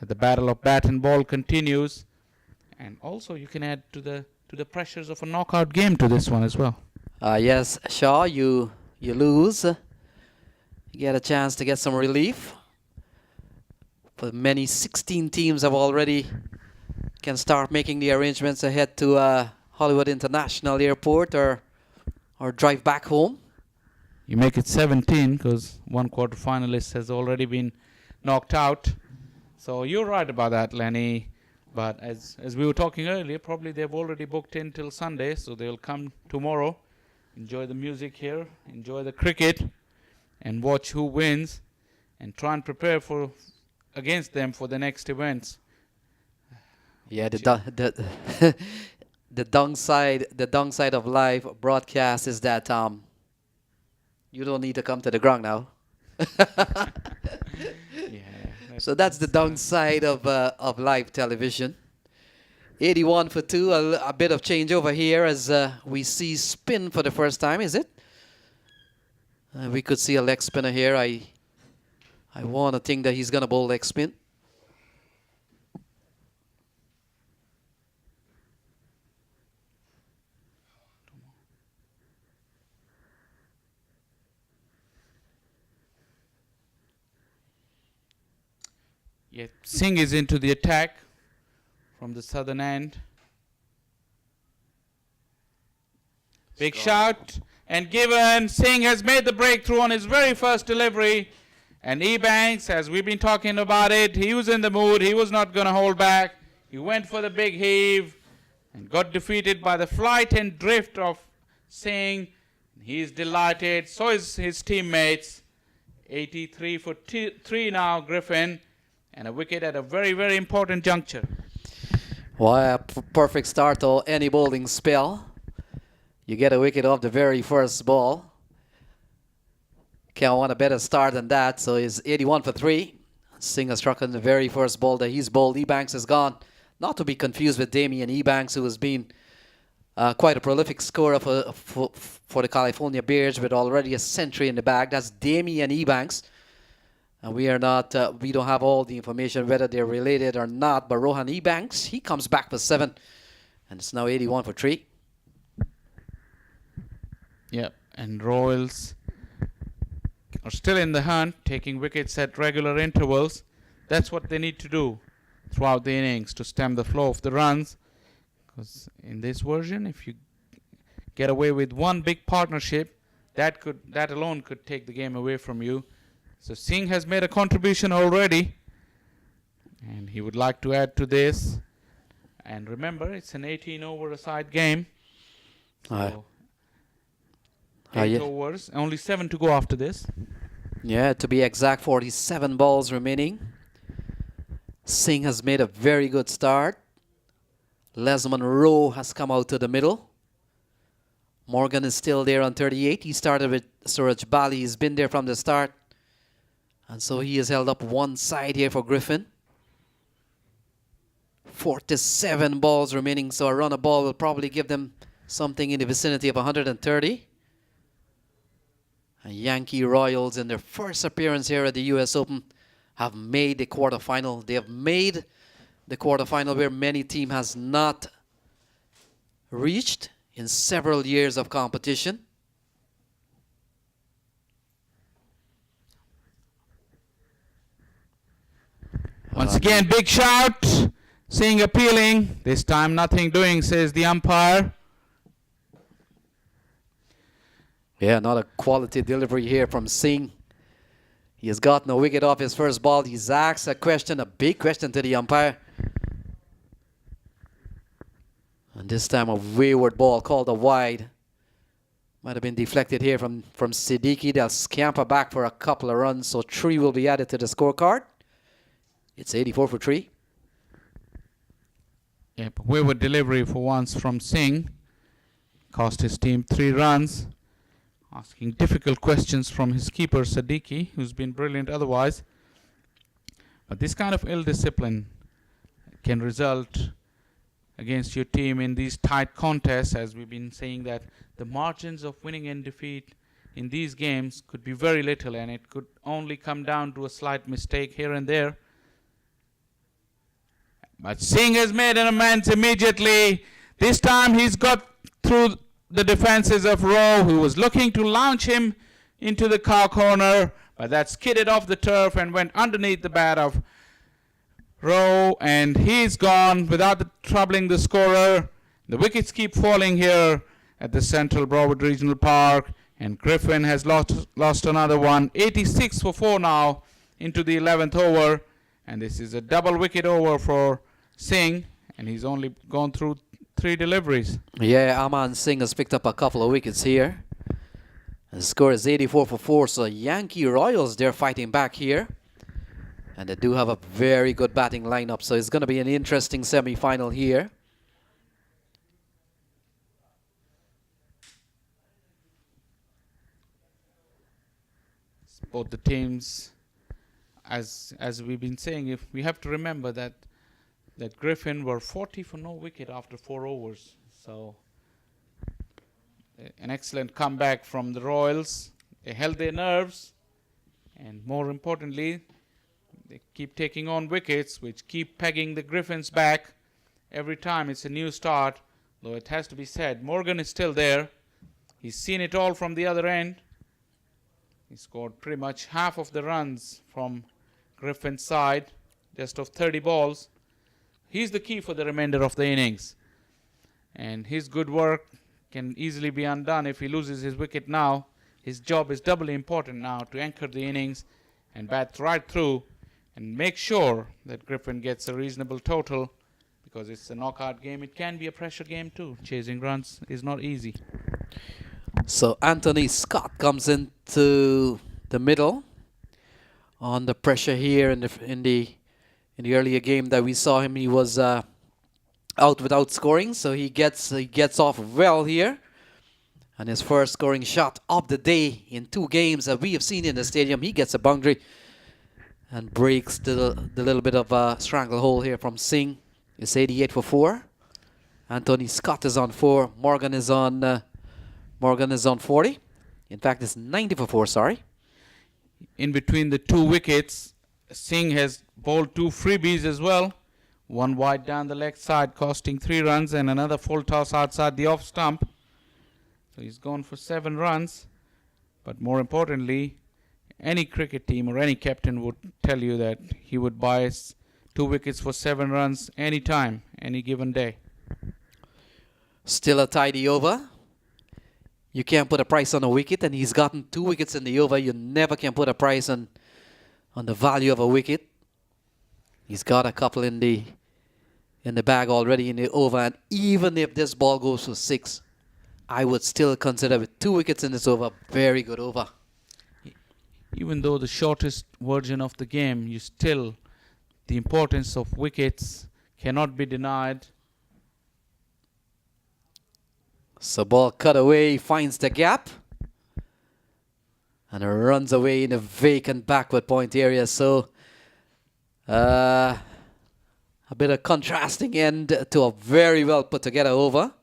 The battle of bat and ball continues. And also you can add to the pressures of a knockout game to this one as well. Yes, Shaw, you lose. You get a chance to get some relief. But many 16 teams have already can start making the arrangements ahead to Hollywood International Airport or drive back home. You make it 17 because one quarterfinalist has already been knocked out. So you're right about that, Lenny. But as we were talking earlier, probably they've already booked in till Sunday, so they'll come tomorrow, enjoy the music here, enjoy the cricket, and watch who wins, and try and prepare against them for the next events. Yeah, the downside of live broadcast is that you don't need to come to the ground now. Yeah. So that's the downside of live television. 81 for 2, a bit of change over here as we see spin for the first time, is it? We could see a leg spinner here. I want to think that he's going to bowl leg spin. Yeah, Singh is into the attack from the southern end. Big shot and given. Singh has made the breakthrough on his very first delivery. And Ebanks, as we've been talking about it, he was in the mood. He was not going to hold back. He went for the big heave and got defeated by the flight and drift of Singh. He's delighted. So is his teammates. 83 for 3 now, Griffin. And a wicket at a very, very important juncture. Well, a perfect start to any bowling spell. You get a wicket off the very first ball. Can't want a better start than that. So it's 81 for 3. Singh has struck on the very first ball that he's bowled. Ebanks is gone. Not to be confused with Damien Ebanks, who has been quite a prolific scorer for the California Bears with already a century in the bag. That's Damien Ebanks. And we don't have all the information whether they're related or not. But Rohan Ebanks, he comes back for 7. And it's now 81 for 3. Yep, and Royals are still in the hunt, taking wickets at regular intervals. That's what they need to do throughout the innings to stem the flow of the runs. Because in this version, if you get away with one big partnership, that alone could take the game away from you. So Singh has made a contribution already, and he would like to add to this. And remember, it's an 18 over a side game. So 8 overs, only 7 to go after this. Yeah, to be exact, 47 balls remaining. Singh has made a very good start. Les Monroe has come out to the middle. Morgan is still there on 38. He started with Suraj Bali. He's been there from the start. And so he has held up one side here for Griffin. 47 balls remaining, so a run a ball will probably give them something in the vicinity of 130. And Yankee Royals, in their first appearance here at the US Open, have made the quarterfinal. They have made the quarterfinal where many team has not reached in several years of competition. Once again, big shout. Singh appealing. This time nothing doing, says the umpire. Yeah, not a quality delivery here from Singh. He has gotten a wicket off his first ball. He's asked a question, a big question to the umpire. And this time a wayward ball called a wide. Might have been deflected here from Siddiqui. They'll scamper back for a couple of runs, so 3 will be added to the scorecard. It's 84 for 3. Yeah, but wayward delivery for once from Singh. Cost his team 3 runs. Asking difficult questions from his keeper Siddiqui, who's been brilliant otherwise. But this kind of ill discipline can result against your team in these tight contests, as we've been saying that the margins of winning and defeat in these games could be very little, and it could only come down to a slight mistake here and there. But Singh has made an amends immediately. This time he's got through the defenses of Rowe, who was looking to launch him into the car corner, but that skidded off the turf and went underneath the bat of Rowe, and he's gone without troubling the scorer. The wickets keep falling here at the Central Broward Regional Park, and Griffin has lost another one. 86 for 4 now into the 11th over, and this is a double wicket over for Singh, and he's only gone through 3 deliveries. Yeah, Aman Singh has picked up a couple of wickets here. The score is 84 for 4, so Yankee Royals, they're fighting back here. And they do have a very good batting lineup, so it's going to be an interesting semi-final here. Both the teams, as we've been saying, if we have to remember that Griffin were 40 for no wicket after 4 overs. So an excellent comeback from the Royals. They held their nerves, and more importantly, they keep taking on wickets, which keep pegging the Griffins back. Every time it's a new start, though it has to be said, Morgan is still there. He's seen it all from the other end. He scored pretty much half of the runs from Griffin's side, just of 30 balls. He's the key for the remainder of the innings. And his good work can easily be undone if he loses his wicket now. His job is doubly important now to anchor the innings and bat right through and make sure that Griffin gets a reasonable total, because it's a knockout game. It can be a pressure game too. Chasing runs is not easy. So Anthony Scott comes into the middle on the pressure here in the earlier game that we saw him. He was out without scoring, so he gets off well here. And his first scoring shot of the day in 2 games that we have seen in the stadium. He gets a boundary and breaks the little bit of a stranglehold here from Singh. It's 88 for 4. Anthony Scott is on 4. Morgan is on 40. In fact, it's 90 for 4, sorry. In between the 2 wickets, Singh has bowled 2 freebies as well. One wide down the leg side, costing 3 runs, and another full toss outside the off stump. So he's gone for 7 runs. But more importantly, any cricket team or any captain would tell you that he would buy 2 wickets for 7 runs any time, any given day. Still a tidy over. You can't put a price on a wicket, and he's gotten 2 wickets in the over. You never can put a price on the value of a wicket. He's got a couple in the bag already in the over, and even if this ball goes for 6, I would still consider with 2 wickets in this over, very good over. Even though the shortest version of the game, the importance of wickets cannot be denied. So ball cut away, finds the gap, and runs away in a vacant backward point area. So a bit of contrasting end to a very well put together over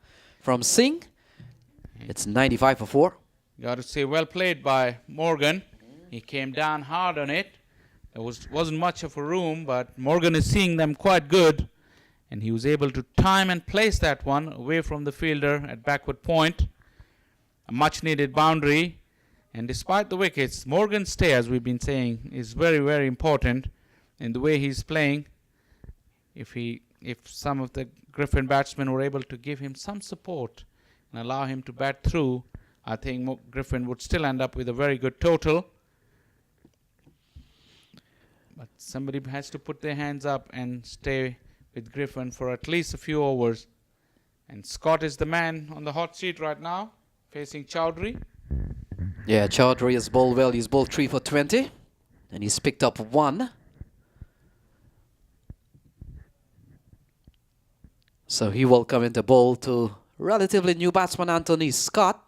from Singh. It's 95 for 4. Got to say, well played by Morgan. He came down hard on it. There wasn't much of a room, but Morgan is seeing them quite good. And he was able to time and place that one away from the fielder at backward point. A much needed boundary. And despite the wickets, Morgan's stay, as we've been saying, is very, very important in the way he's playing. If some of the Griffin batsmen were able to give him some support and allow him to bat through, I think Griffin would still end up with a very good total. But somebody has to put their hands up and stay with Griffin for at least a few overs. And Scott is the man on the hot seat right now, facing Chowdhury. Yeah, Chowdhury has bowled well. He's bowled 3 for 20, and he's picked up 1. So he will come into bowl to relatively new batsman Anthony Scott.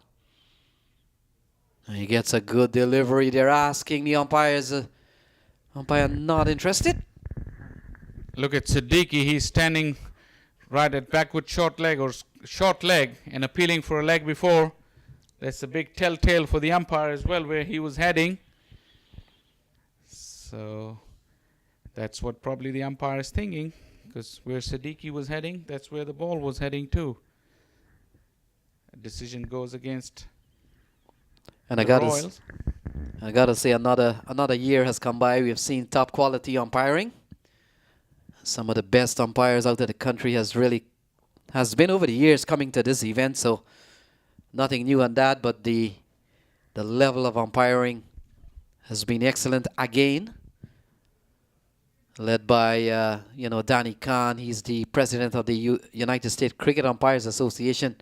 And he gets a good delivery. They're asking the umpires. Umpire not interested. Look at Siddiqui. He's standing right at backward short leg and appealing for a leg before. That's a big telltale for the umpire as well, where he was heading. So that's what probably the umpire is thinking, because where Siddiqui was heading, that's where the ball was heading too. A decision goes against and the Royals. I gotta say, another year has come by. We've seen top quality umpiring. Some of the best umpires out of the country has been over the years coming to this event. So nothing new on that, but the level of umpiring has been excellent again. Led by Danny Khan. He's the president of the United States Cricket Umpires Association.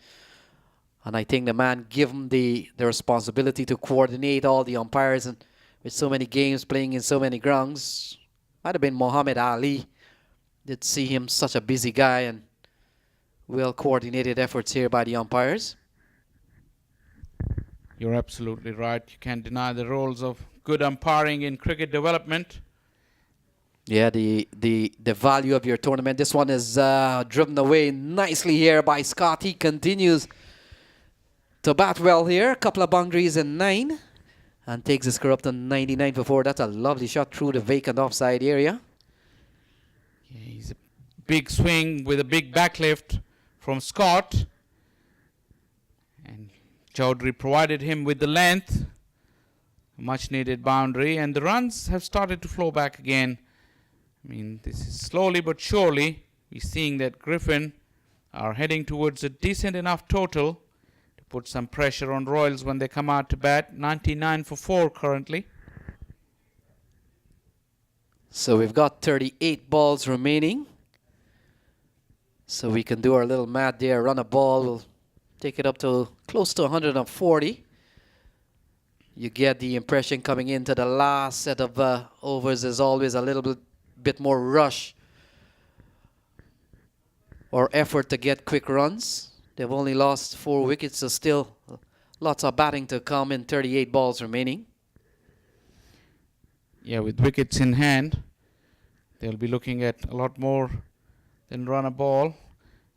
And I think the man given the responsibility to coordinate all the umpires, and with so many games playing in so many grounds, might have been Muhammad Ali. Did see him such a busy guy, and well coordinated efforts here by the umpires. You're absolutely right. You can't deny the roles of good umpiring in cricket development. Yeah, the value of your tournament. This one is driven away nicely here by Scott. He continues to bat well here. A couple of boundaries in 9. And takes the score up to 99 for 4. That's a lovely shot through the vacant offside area. Yeah, he's a big swing with a big backlift from Scott. And Chowdhury provided him with the length. Much needed boundary. And the runs have started to flow back again. I mean, this is slowly but surely. We're seeing that Griffin are heading towards a decent enough total to put some pressure on Royals when they come out to bat. 99 for 4 currently. So we've got 38 balls remaining. So we can do our little math there. Run a ball. We'll take it up to close to 140. You get the impression coming into the last set of overs is always a little bit more rush or effort to get quick runs. They've only lost 4 wickets, so still lots of batting to come in 38 balls remaining. Yeah, with wickets in hand, they'll be looking at a lot more than run a ball.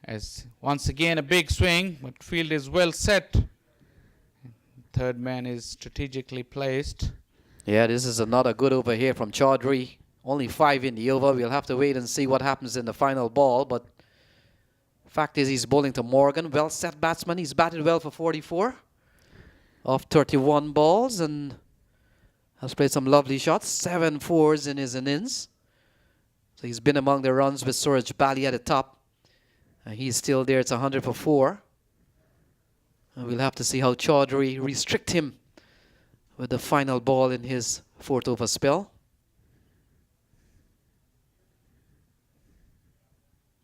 As once again a big swing, but field is well set. Third man is strategically placed. Yeah, this is another good over here from Chowdhury. Only 5 in the over. We'll have to wait and see what happens in the final ball. But fact is, he's bowling to Morgan. Well set batsman. He's batted well for 44 of 31 balls and has played some lovely shots. 7 fours in his innings. So he's been among the runs with Suraj Bali at the top. He's still there. It's 100 for 4. We'll have to see how Chaudhary restrict him with the final ball in his 4th over spell.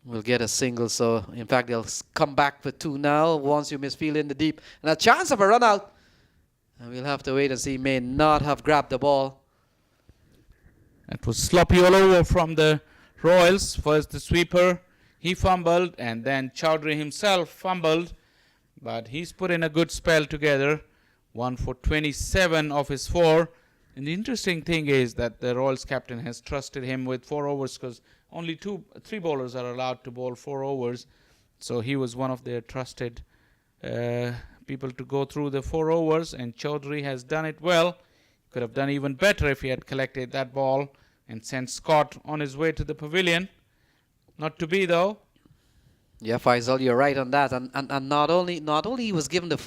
We'll get a single, so in fact they'll come back for 2 now once you misfield in the deep. And a chance of a run out. And we'll have to wait and see. May not have grabbed the ball. That was sloppy all over from the Royals. First the sweeper, he fumbled, and then Chaudhary himself fumbled. But he's put in a good spell together. 1 for 27 of his 4. And the interesting thing is that the Royals captain has trusted him with 4 overs because only 3 bowlers are allowed to bowl 4 overs. So he was one of their trusted people to go through the 4 overs. And Chaudhary has done it well. Could have done even better if he had collected that ball and sent Scott on his way to the pavilion. Not to be though. Yeah, Faisal, you're right on that. And not only he was given the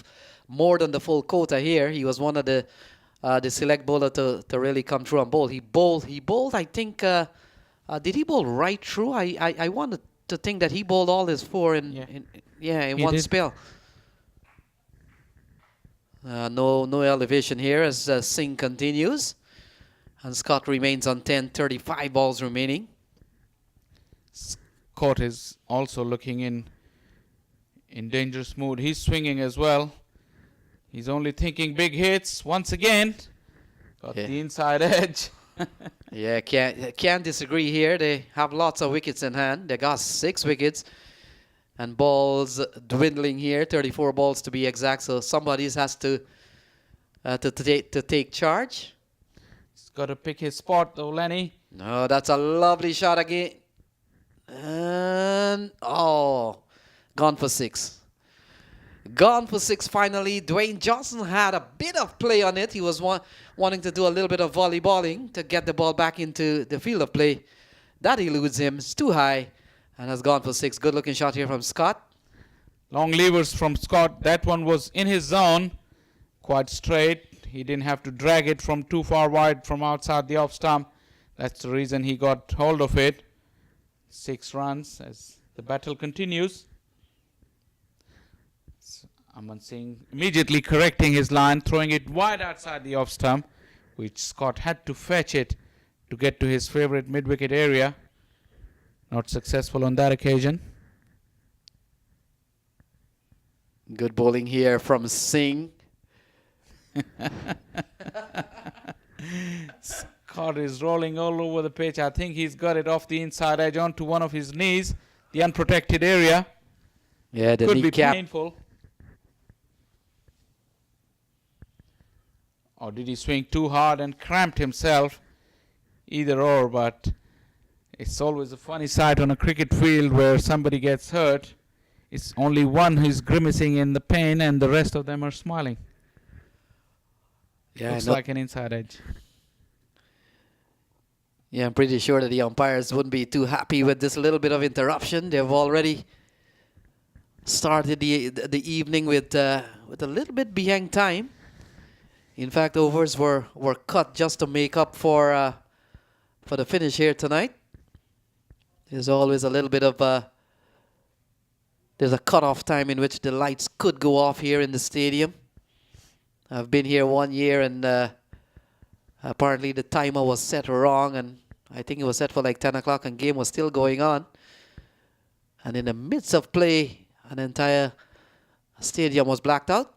more than the full quota here, he was one of the select bowler to really come through and bowl. He bowled. I think did he bowl right through? I wanted to think that he bowled all his 4 in one spell. No elevation here as Singh continues, and Scott remains on 10. 35 balls remaining. Scott is also looking in dangerous mood. He's swinging as well. He's only thinking big hits once again. Got the inside edge. Yeah, can't disagree here. They have lots of wickets in hand. They got 6 wickets, and balls dwindling here. 34 balls to be exact. So somebody has to take charge. He's got to pick his spot though, Lenny. No, that's a lovely shot again. And gone for 6. Gone for 6 finally. Dwayne Johnson had a bit of play on it. He was wanting to do a little bit of volleyballing to get the ball back into the field of play. That eludes him. It's too high and has gone for 6. Good looking shot here from Scott. Long levers from Scott. That one was in his zone. Quite straight. He didn't have to drag it from too far wide from outside the off stump. That's the reason he got hold of it. 6 runs as the battle continues. Aman Singh immediately correcting his line, throwing it wide outside the off stump, which Scott had to fetch it to get to his favorite mid-wicket area. Not successful on that occasion. Good bowling here from Singh. Scott is rolling all over the pitch. I think he's got it off the inside edge onto one of his knees, the unprotected area. Yeah, the could kneecap. be painful. Or did he swing too hard and cramped himself? Either or, but it's always a funny sight on a cricket field where somebody gets hurt. It's only one who's grimacing in the pain and the rest of them are smiling. Yeah, looks like an inside edge. Yeah, I'm pretty sure that the umpires wouldn't be too happy with this little bit of interruption. They've already started the evening with a little bit behind time. In fact, overs were cut just to make up for the finish here tonight. There's always a little bit of there's a cut-off time in which the lights could go off here in the stadium. I've been here 1 year and apparently the timer was set wrong, and I think it was set for like 10 o'clock and game was still going on. And in the midst of play, an entire stadium was blacked out.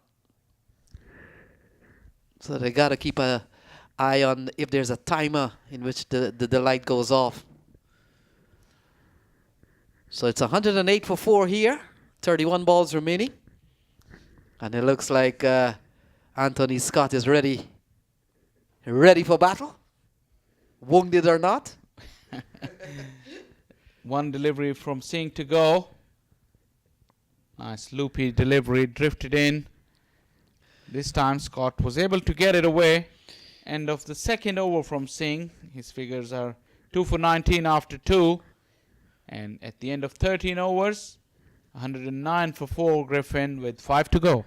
So they got to keep an eye on if there's a timer in which the light goes off. So it's 108 for 4 here. 31 balls remaining. And it looks like Anthony Scott is ready for battle. Wounded or not. One delivery from Singh to go. Nice loopy delivery, drifted in. This time Scott was able to get it away. End of the second over from Singh. His figures are 2 for 19 after 2. And at the end of 13 overs, 109 for 4 Griffin with 5 to go.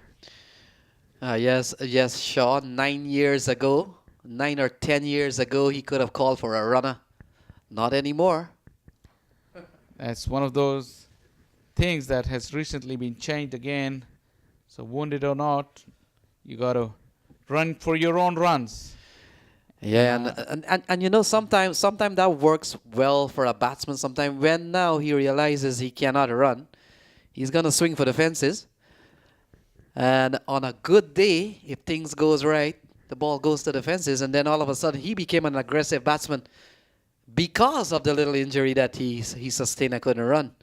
Yes, Sean. 9 years ago, 9 or 10 years ago, he could have called for a runner. Not anymore. That's one of those things that has recently been changed again. So wounded or not, you got to run for your own runs. Yeah, and you know, sometimes that works well for a batsman. Sometimes when now he realizes he cannot run, he's gonna swing for the fences. And on a good day, if things goes right, the ball goes to the fences, and then all of a sudden he became an aggressive batsman because of the little injury that he sustained and couldn't run.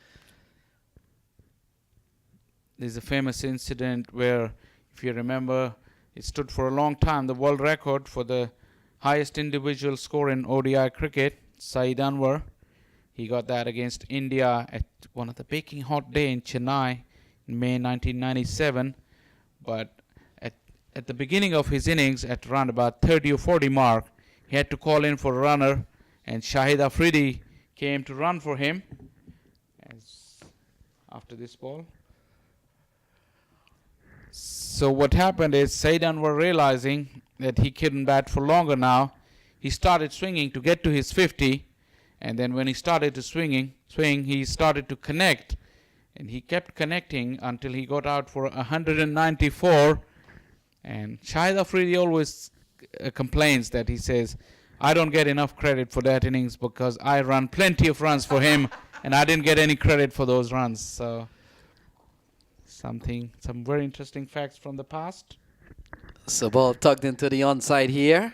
There's a famous incident where, if you remember, it stood for a long time the world record for the highest individual score in ODI cricket, Saeed Anwar. He got that against India at one of the baking hot day in Chennai in May 1997. But at the beginning of his innings, at around about 30 or 40 mark, he had to call in for a runner, and Shahid Afridi came to run for him after this ball. So what happened is Saeed Anwar, realizing that he couldn't bat for longer now, he started swinging to get to his 50, and then when he started to swing, he started to connect, and he kept connecting until he got out for 194. And Shahid Afridi always complains that, he says, I don't get enough credit for that innings because I run plenty of runs for him and I didn't get any credit for those runs. So some very interesting facts from the past. So ball tugged into the onside here.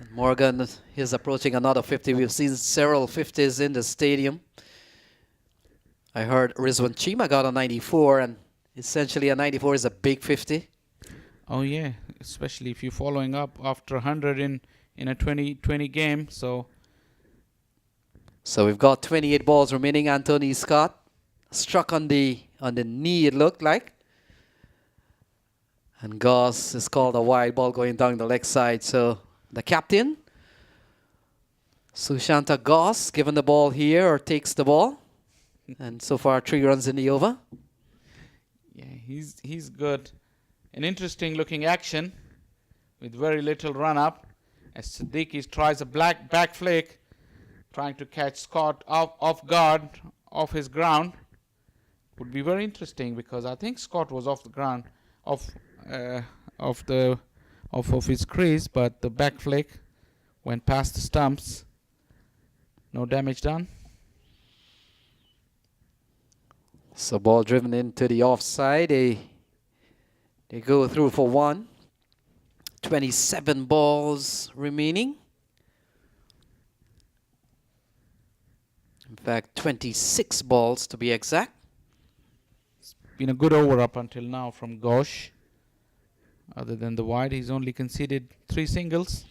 And Morgan is approaching another 50. We've seen several 50s in the stadium. I heard Rizwan Chima got a 94, and essentially a 94 is a big 50. Oh yeah, especially if you're following up after 100 in a 20 game. So we've got 28 balls remaining. Anthony Scott struck on the knee, it looked like. And Goss is called a wide ball going down the leg side. So the captain, Sushanta Goss, given the ball here or takes the ball. And so far 3 runs in the over. Yeah, he's good. An interesting looking action with very little run up as Siddiqui tries a back flick, trying to catch Scott off guard, off his ground. Would be very interesting because I think Scott was off the ground, off his crease, but the back flick went past the stumps. No damage done. So ball driven into the offside. They go through for 1. 27 balls remaining. In fact, 26 balls to be exact. It's been a good over up until now from Ghosh. Other than the wide, he's only conceded 3 singles.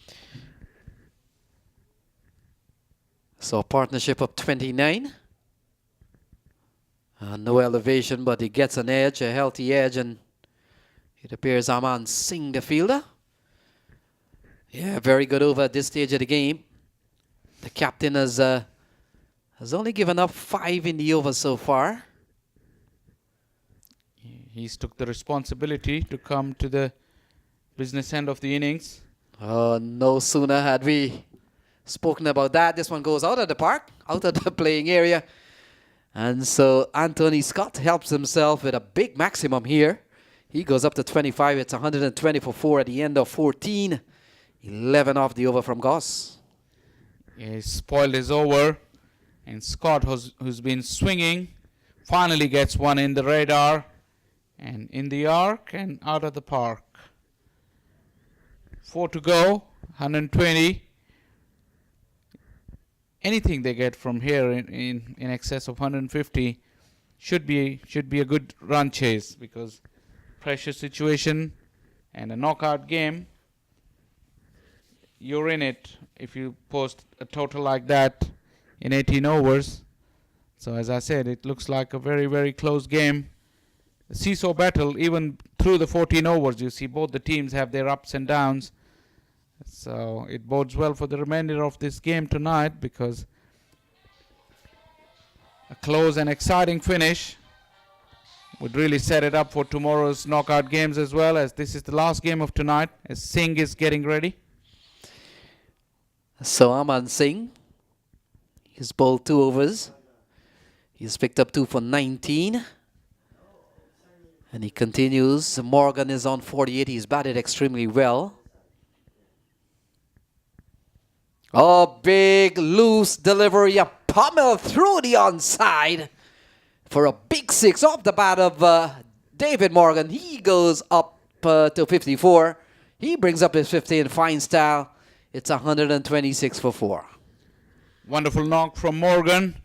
So a partnership of 29. No elevation, but he gets an edge, a healthy edge, and it appears Aman Singh, the fielder. Yeah, very good over at this stage of the game. The captain has only given up 5 in the over so far. He's took the responsibility to come to the business end of the innings. No sooner had we spoken about that, this one goes out of the park, out of the playing area. And so Anthony Scott helps himself with a big maximum here. He goes up to 25. It's 120 for 4 at the end of 14. 11 off the over from Goss. Yeah, he spoiled his over. And Scott, who's been swinging, finally gets one in the radar. And in the arc and out of the park. 4 to go, 120. Anything they get from here in excess of 150 should be a good run chase, because pressure situation and a knockout game, you're in it if you post a total like that in 18 overs. So as I said, it looks like a very, very close game. A seesaw battle, even through the 14 overs, you see both the teams have their ups and downs. So it bodes well for the remainder of this game tonight, because a close and exciting finish would really set it up for tomorrow's knockout games as well, as this is the last game of tonight as Singh is getting ready. So Aman Singh, he's bowled 2 overs. He's picked up 2 for 19. And he continues. Morgan is on 48. He's batted extremely well. Oh, big loose delivery. A pummel through the onside for a big six off the bat of David Morgan. He goes up to 54. He brings up his 50 in fine style. It's 126 for 4. Wonderful knock from Morgan.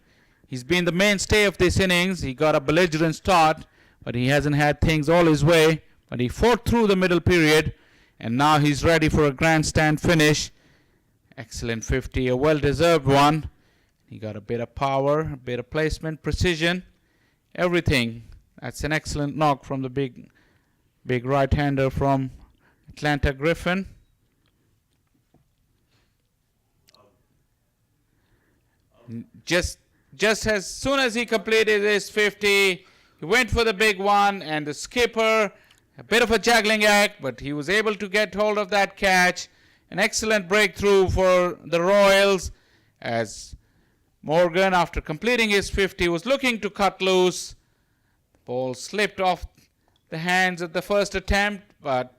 He's been the mainstay of this innings. He got a belligerent start, but he hasn't had things all his way. But he fought through the middle period, and now he's ready for a grandstand finish. Excellent 50, a well-deserved one. He got a bit of power, a bit of placement, precision, everything. That's an excellent knock from the big right-hander from Atlanta, Griffin. Just as soon as he completed his 50, he went for the big one, and the skipper, a bit of a juggling act, but he was able to get hold of that catch. An excellent breakthrough for the Royals, as Morgan, after completing his 50, was looking to cut loose. The ball slipped off the hands at the first attempt, but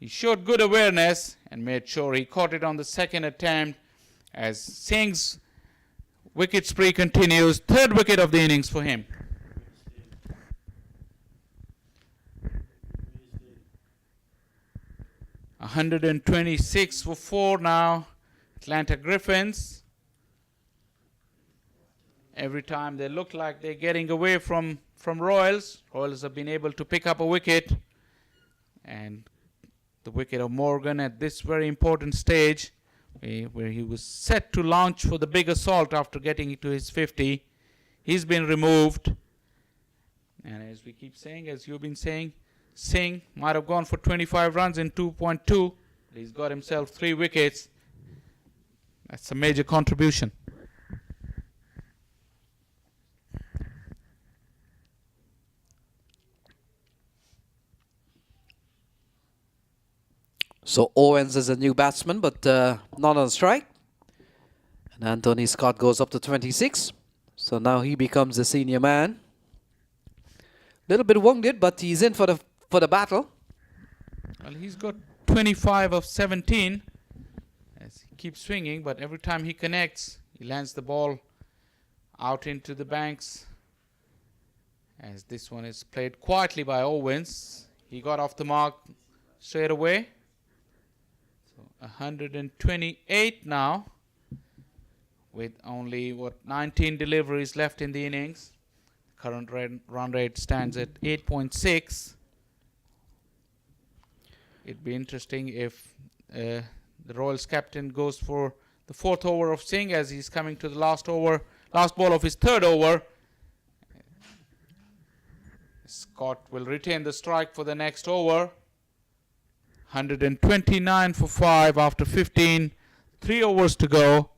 he showed good awareness and made sure he caught it on the second attempt, as Singh's wicket spree continues. Third wicket of the innings for him. $126 for 4 now. Atlanta Griffins. Every time they look like they're getting away from Royals, Royals have been able to pick up a wicket. And the wicket of Morgan at this very important stage, where he was set to launch for the big assault after getting to his 50. He's been removed. And as we keep saying, as you've been saying, Singh might have gone for 25 runs in 2.2. He's got himself 3 wickets. That's a major contribution. So Owens is a new batsman, but not on strike. And Anthony Scott goes up to 26. So now he becomes the senior man. Little bit wounded, but he's in for the battle. Well, he's got 25 of 17 as he keeps swinging, but every time he connects, he lands the ball out into the banks. As this one is played quietly by Owens. He got off the mark straight away. 128 now, with only 19 deliveries left in the innings. Current run rate stands at 8.6. It'd be interesting if the Royals captain goes for the 4th over of Singh, as he's coming to the last ball of his 3rd over. Scott will retain the strike for the next over. 129 for 5 after 15. 3 overs to go.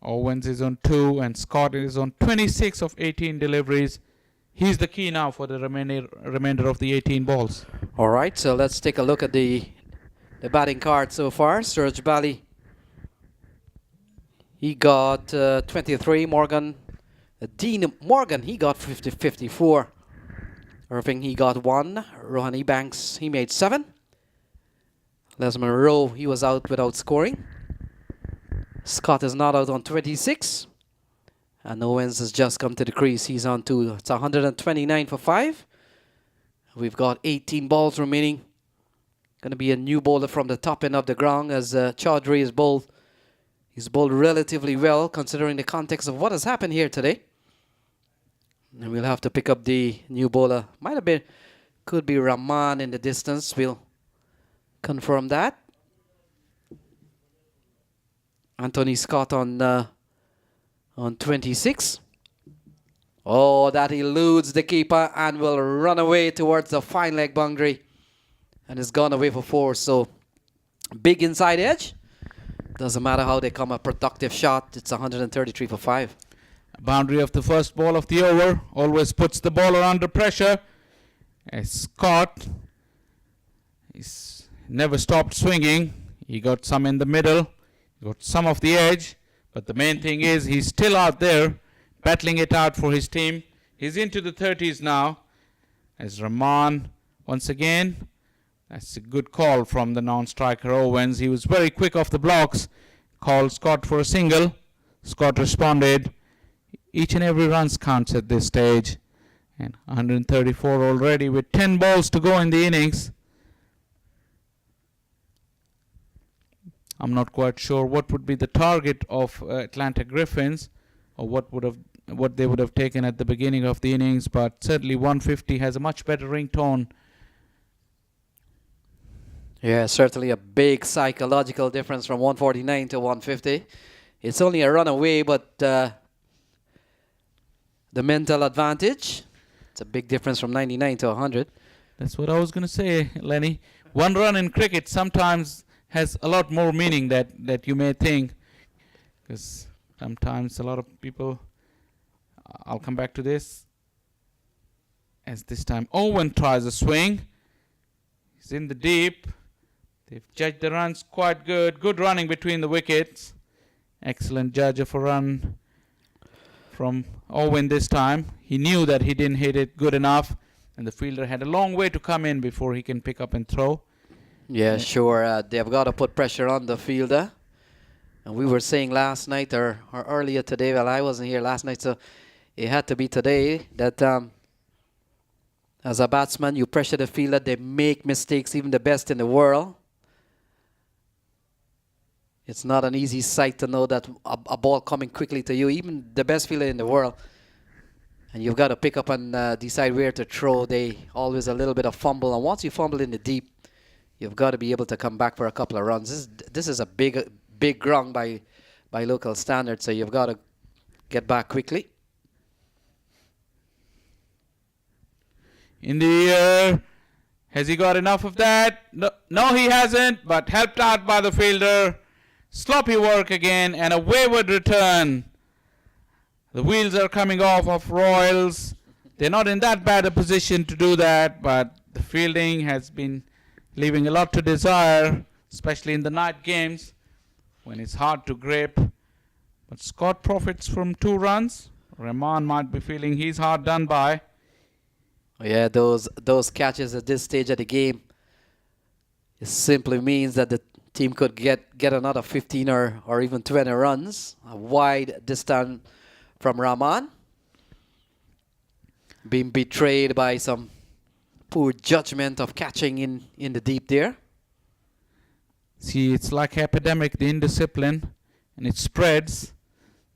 Owens is on 2 and Scott is on 26 of 18 deliveries. He's the key now for the remainder of the 18 balls. All right, so let's take a look at the batting card so far. Suraj Bali, he got 23. Dean Morgan, he got 54. Irving, he got 1. Rohani Banks, he made 7. Les Monroe, he was out without scoring. Scott is not out on 26. And Owens has just come to the crease. He's on 2. It's 129 for 5. We've got 18 balls remaining. Going to be a new bowler from the top end of the ground, as Chaudhary is bowled. He's bowled relatively well considering the context of what has happened here today. And we'll have to pick up the new bowler. Could be Rahman in the distance. We'll confirm that. Anthony Scott on 26. Oh, that eludes the keeper and will run away towards the fine leg boundary. And it's gone away for 4. So, big inside edge. Doesn't matter how they come, a productive shot. It's 133 for 5. Boundary of the first ball of the over always puts the bowler under pressure. As Scott, he's never stopped swinging. He got some in the middle, got some off the edge, but the main thing is he's still out there battling it out for his team. He's into the 30s now, as Rahman once again. That's a good call from the non-striker Owens. He was very quick off the blocks. Called Scott for a single. Scott responded. Each and every run counts at this stage. And 134 already with 10 balls to go in the innings. I'm not quite sure what would be the target of Atlanta Griffins, or what they would have taken at the beginning of the innings, but certainly 150 has a much better ringtone. Yeah, certainly a big psychological difference from 149 to 150. It's only a run away, but the mental advantage, it's a big difference from 99 to 100. That's what I was going to say, Lenny. One run in cricket sometimes has a lot more meaning that you may think, because sometimes a lot of people, I'll come back to this, as this time Owen tries a swing. He's in the deep. They've judged the runs quite good. Good running between the wickets. Excellent judge of a run from Owen this time. He knew that he didn't hit it good enough, and the fielder had a long way to come in before he can pick up and throw. Yeah, sure. They've got to put pressure on the fielder. And we were saying last night or earlier today, well, I wasn't here last night, so it had to be today, that as a batsman, you pressure the fielder. They make mistakes, even the best in the world. It's not an easy sight to know that a ball coming quickly to you, even the best fielder in the world. And you've got to pick up and decide where to throw. They always a little bit of fumble. And once you fumble in the deep, you've got to be able to come back for a couple of runs. This is a big ground by local standards, so you've got to get back quickly. In the air. Has he got enough of that? No, he hasn't, but helped out by the fielder. Sloppy work again and a wayward return. The wheels are coming off of Royals. They're not in that bad a position to do that, but the fielding has been leaving a lot to desire, especially in the night games when it's hard to grip. But Scott profits from 2 runs. Rahman might be feeling he's hard done by. Yeah, those catches at this stage of the game, it simply means that the team could get another 15 or even 20 runs. A wide distance from Rahman. Being betrayed by some poor judgment of catching in the deep there. See, it's like epidemic, the indiscipline, and it spreads.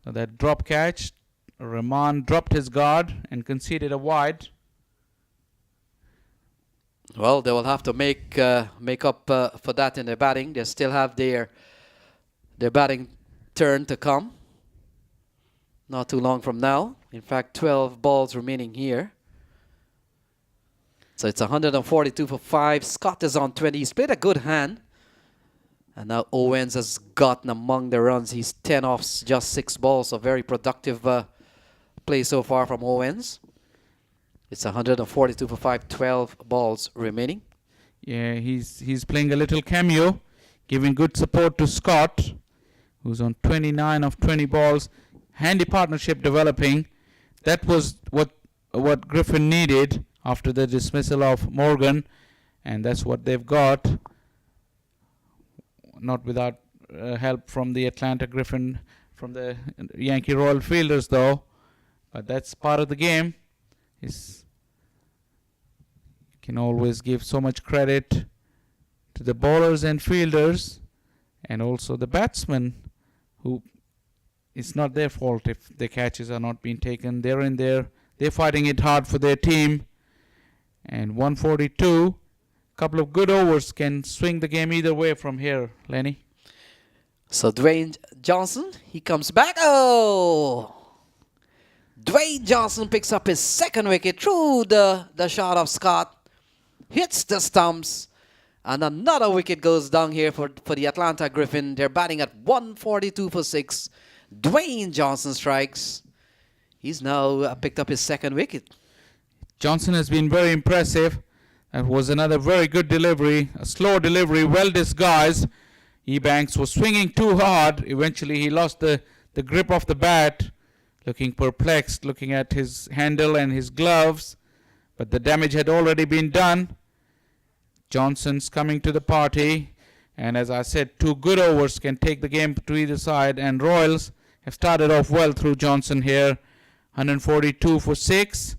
So that drop catch, Rahman dropped his guard and conceded a wide. Well, they will have to make up for that in their batting. They still have their batting turn to come. Not too long from now. In fact, 12 balls remaining here. So it's 142 for 5. Scott is on 20. He's played a good hand. And now Owens has gotten among the runs. He's 10 off just 6 balls. So very productive play so far from Owens. It's 142 for 5, 12 balls remaining. Yeah, he's playing a little cameo, giving good support to Scott, who's on 29 of 20 balls. Handy partnership developing. That was what Griffin needed after the dismissal of Morgan, and that's what they've got. Not without help from the Atlanta Griffin, from the Yankee Royal fielders though, but that's part of the game. You can always give so much credit to the bowlers and fielders, and also the batsmen, who it's not their fault if the catches are not being taken. They're in there, they're fighting it hard for their team. And 142, couple of good overs can swing the game either way from here, Lenny. So Dwayne Johnson, he comes back. Oh! Dwayne Johnson picks up his second wicket through the shot of Scott. Hits the stumps. And another wicket goes down here for the Atlanta Griffin. They're batting at 142 for 6. Dwayne Johnson strikes. He's now picked up his second wicket. Johnson has been very impressive. That was another very good delivery. A slow delivery, well disguised. Ebanks was swinging too hard. Eventually he lost the grip of the bat. Looking perplexed, looking at his handle and his gloves. but the damage had already been done. Johnson's coming to the party, and as I said, 2 good overs can take the game to either side, and Royals have started off well through Johnson here. 142 for 6,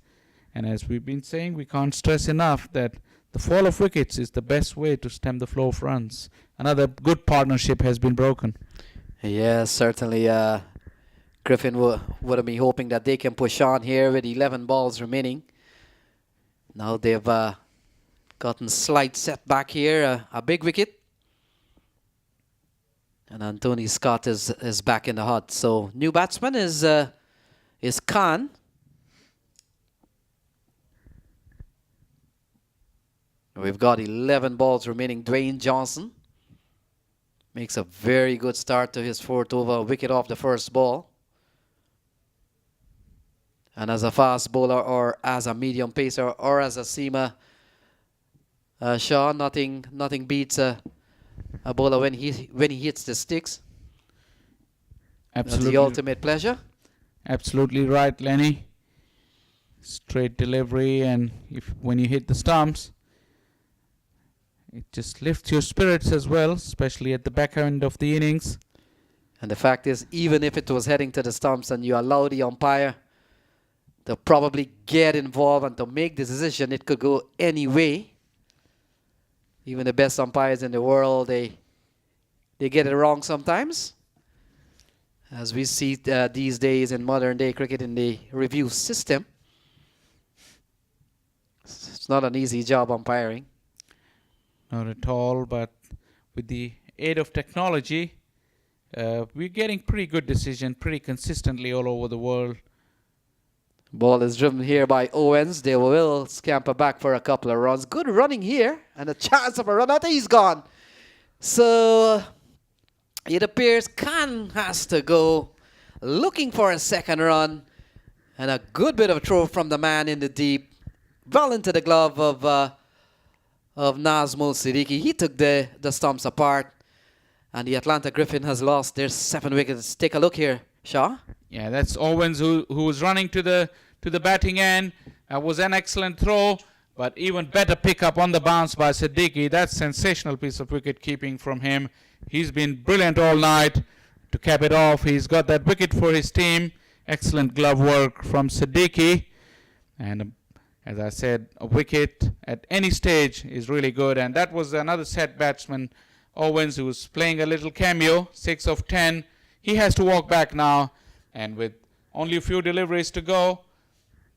and as we've been saying, we can't stress enough that the fall of wickets is the best way to stem the flow of runs. Another good partnership has been broken. Yeah, certainly. Griffin would have been hoping that they can push on here with 11 balls remaining. Now they've gotten slight setback here, a big wicket. And Anthony Scott is back in the hut. So new batsman is Khan. We've got 11 balls remaining. Dwayne Johnson makes a very good start to his 4th over, wicket off the first ball. And as a fast bowler or as a medium pacer or as a seamer, Shaw, nothing beats a bowler when he hits the sticks. Absolutely. That's the ultimate pleasure. Absolutely right, Lenny. Straight delivery, and when you hit the stumps, it just lifts your spirits as well, especially at the back end of the innings. And the fact is, even if it was heading to the stumps and you allow the umpire to probably get involved and to make the decision, it could go any way. Even the best umpires in the world, they get it wrong sometimes. As we see these days in modern day cricket in the review system. It's not an easy job umpiring. Not at all, but with the aid of technology, we're getting pretty good decision pretty consistently all over the world. Ball is driven here by Owens. They will scamper back for a couple of runs. Good running here, and a chance of a run out. He's gone. So it appears Khan has to go looking for a second run, and a good bit of throw from the man in the deep, well into the glove of Nazmul Siddiqui. He took the stumps apart, and the Atlanta Griffin has lost their 7 wickets. Take a look here, Shaw. Yeah, that's Owens who was running to the batting end. That was an excellent throw, but even better pickup on the bounce by Siddiqui. That's sensational piece of wicket keeping from him. He's been brilliant all night. To cap it off, he's got that wicket for his team. Excellent glove work from Siddiqui, and as I said, a wicket at any stage is really good. And that was another set batsman, Owens, who was playing a little cameo, 6 of 10. He has to walk back now, and with only a few deliveries to go,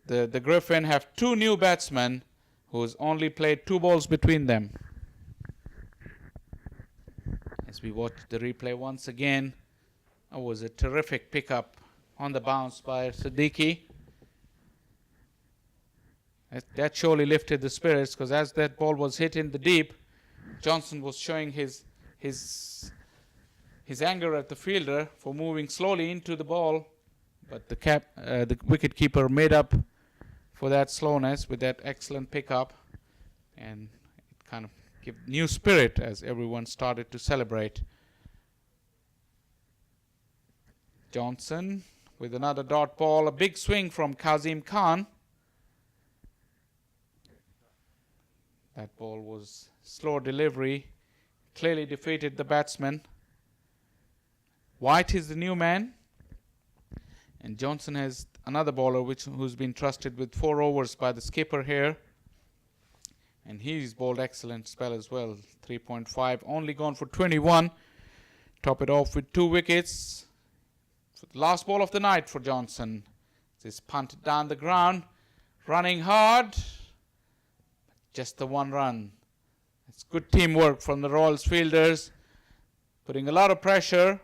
the Griffin have 2 new batsmen who's only played 2 balls between them. As we watch the replay once again, that was a terrific pickup on the bounce by Siddiqui. That surely lifted the spirits, because as that ball was hit in the deep, Johnson was showing his anger at the fielder for moving slowly into the ball, but the wicket keeper made up for that slowness with that excellent pickup, and it kind of gave new spirit as everyone started to celebrate. Johnson with another dot ball, a big swing from Kazim Khan. That ball was slow delivery, clearly defeated the batsman. White is the new man, and Johnson has another bowler who's been trusted with 4 overs by the skipper here, and he's bowled excellent spell as well. 3.5, only gone for 21. Top it off with 2 wickets. So the last ball of the night for Johnson. This punted down the ground, running hard. Just the 1 run. It's good teamwork from the Royals fielders, putting a lot of pressure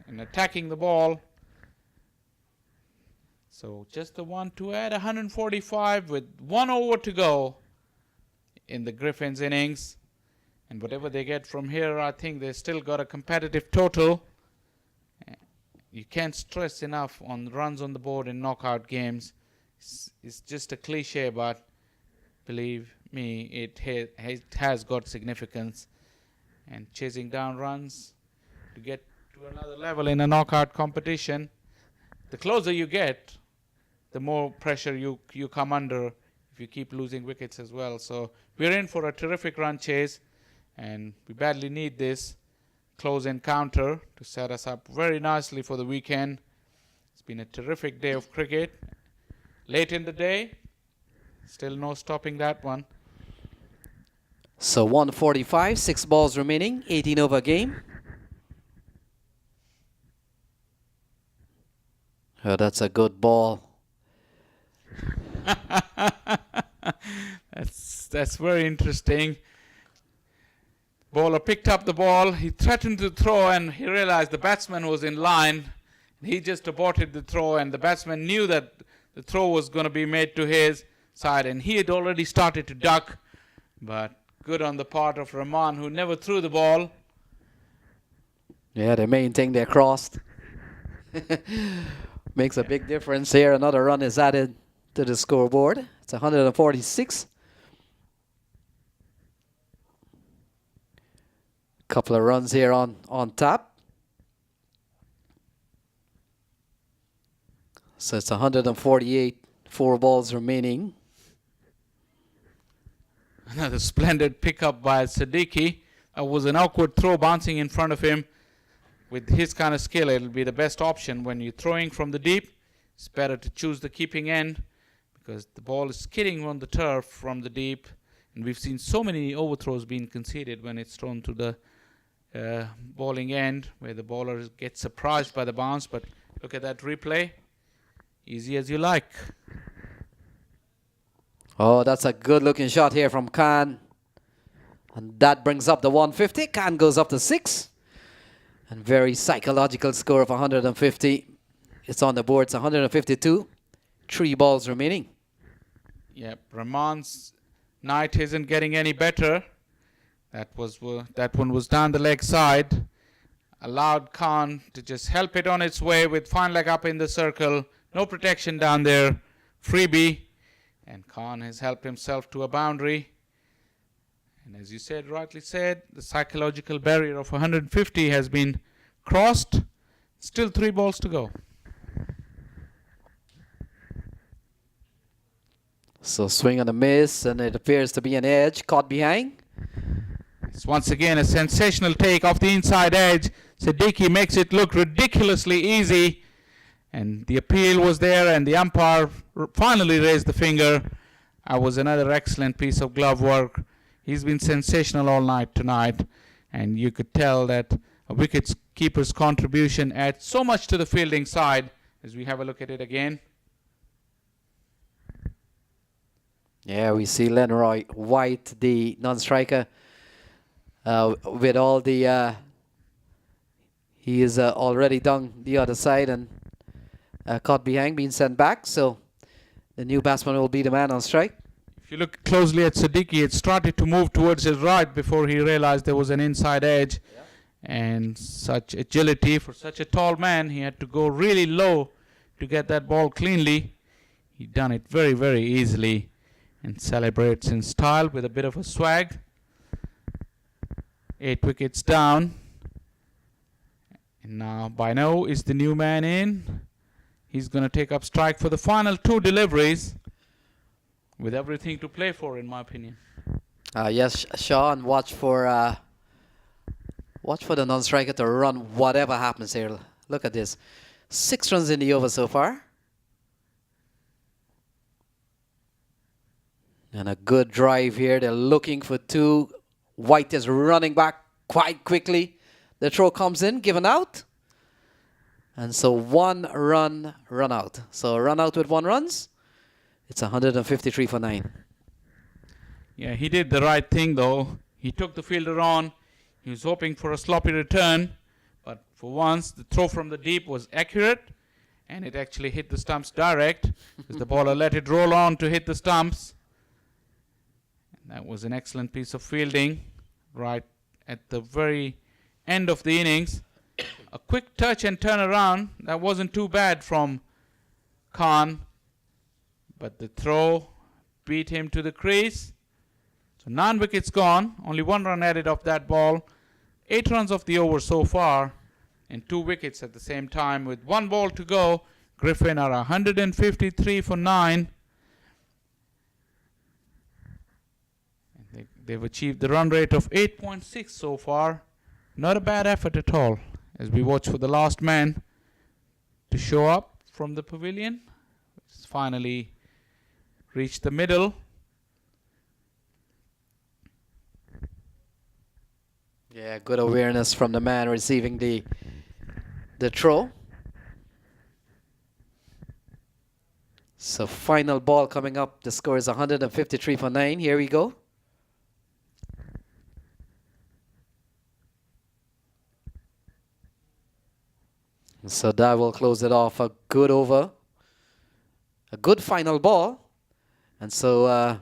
and attacking the ball. So just the 1 to add 145 with 1 over to go in the Griffin's innings. And whatever they get from here, I think they still got a competitive total. You can't stress enough on runs on the board in knockout games. It's just a cliche, but believe me, it has got significance. And chasing down runs to get to another level in a knockout competition, the closer you get, the more pressure you come under if you keep losing wickets as well. So we're in for a terrific run chase, and we badly need this close encounter to set us up very nicely for the weekend. It's been a terrific day of cricket. Late in the day, still no stopping that one. So 145, 6 balls remaining, 18 over game. Oh, that's a good ball. That's very interesting. Bowler picked up the ball. He threatened to throw, and he realized the batsman was in line. He just aborted the throw, and the batsman knew that the throw was going to be made to his side, and he had already started to duck. But good on the part of Rahman, who never threw the ball. Yeah, the main thing, they crossed. Makes a big difference here. Another run is added to the scoreboard. It's 146. Couple of runs here on top. So it's 148, 4 balls remaining. Another splendid pickup by Siddiqui. That was an awkward throw bouncing in front of him. With his kind of skill, it'll be the best option. When you're throwing from the deep, it's better to choose the keeping end, because the ball is skidding on the turf from the deep. And we've seen so many overthrows being conceded when it's thrown to the bowling end, where the bowler gets surprised by the bounce. But look at that replay. Easy as you like. Oh, that's a good looking shot here from Khan. And that brings up the 150. Khan goes up to 6. And very psychological score of 150. It's on the board. It's 152. 3 balls remaining. Yep, Rahman's night isn't getting any better. That one was down the leg side. Allowed Khan to just help it on its way with fine leg up in the circle. No protection down there. Freebie. And Khan has helped himself to a boundary. And as you said, rightly said, the psychological barrier of 150 has been crossed. Still 3 balls to go. So swing and a miss, and it appears to be an edge caught behind. It's once again a sensational take off the inside edge. Siddiqui makes it look ridiculously easy. And the appeal was there, and the umpire finally raised the finger. That was another excellent piece of glove work. He's been sensational all night tonight. And you could tell that a wicket keeper's contribution adds so much to the fielding side. As we have a look at it again. Yeah, we see Lenroy White, the non-striker, with all the... he is already down the other side and caught behind, being sent back. So the new batsman will be the man on strike. If you look closely at Siddiqui, it started to move towards his right before he realized there was an inside edge. Yeah. And such agility for such a tall man, he had to go really low to get that ball cleanly. He done it very, very easily and celebrates in style with a bit of a swag. 8 wickets down. And now Bino is the new man in. He's going to take up strike for the final 2 deliveries with everything to play for, in my opinion. Yes, Sean, watch for the non-striker to run whatever happens here. Look at this. 6 runs in the over so far. And a good drive here. They're looking for 2. White is running back quite quickly. The throw comes in, given out. And so 1 run out. So run out with 1 runs. It's 153 for 9. Yeah, he did the right thing though. He took the fielder on. He was hoping for a sloppy return. But for once, the throw from the deep was accurate. And it actually hit the stumps direct. Because the bowler let it roll on to hit the stumps. And that was an excellent piece of fielding. Right at the very end of the innings. A quick touch and turn around. That wasn't too bad from Khan. But the throw beat him to the crease. So 9 wickets gone. Only 1 run added off that ball. 8 runs off the over so far. And 2 wickets at the same time. With 1 ball to go, Griffin are 153 for 9. They've achieved the run rate of 8.6 so far. Not a bad effort at all. As we watch for the last man to show up from the pavilion. It's finally reached the middle. Yeah, good awareness from the man receiving the throw. So final ball coming up. The score is 153 for 9. Here we go. So that will close it off. A good over. A good final ball. And so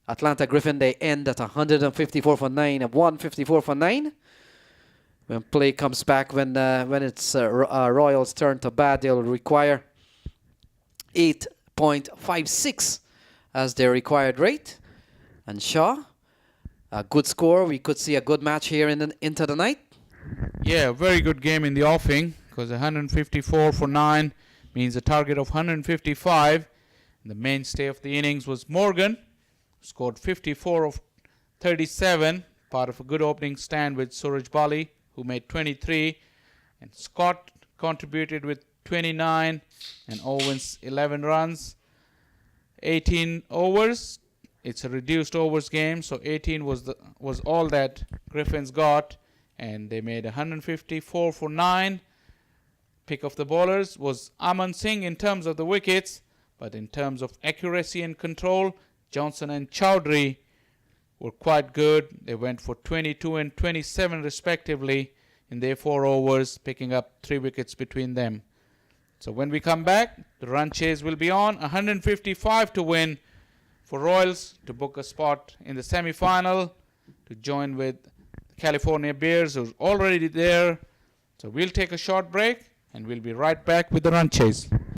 Atlanta Griffin, they end at 154 for 9. A 154 for 9. When play comes back, when it's Royals' turn to bat, they'll require 8.56 as their required rate. And Shaw, a good score. We could see a good match here into the night. Yeah, very good game in the offing, because 154 for 9 means a target of 155. And the mainstay of the innings was Morgan, scored 54 of 37, part of a good opening stand with Suraj Bali, who made 23. And Scott contributed with 29 and Owens 11 runs. 18 overs. It's a reduced overs game, so 18 was all that Griffins got, and they made 154 for 9. Pick of the bowlers was Aman Singh in terms of the wickets, but in terms of accuracy and control, Johnson and Chowdhury were quite good. They went for 22 and 27 respectively in their 4 overs, picking up 3 wickets between them. So when we come back, the run chase will be on. 155 to win for Royals to book a spot in the semi-final to join with the California Bears, who's already there. So we'll take a short break and we'll be right back with the run chase.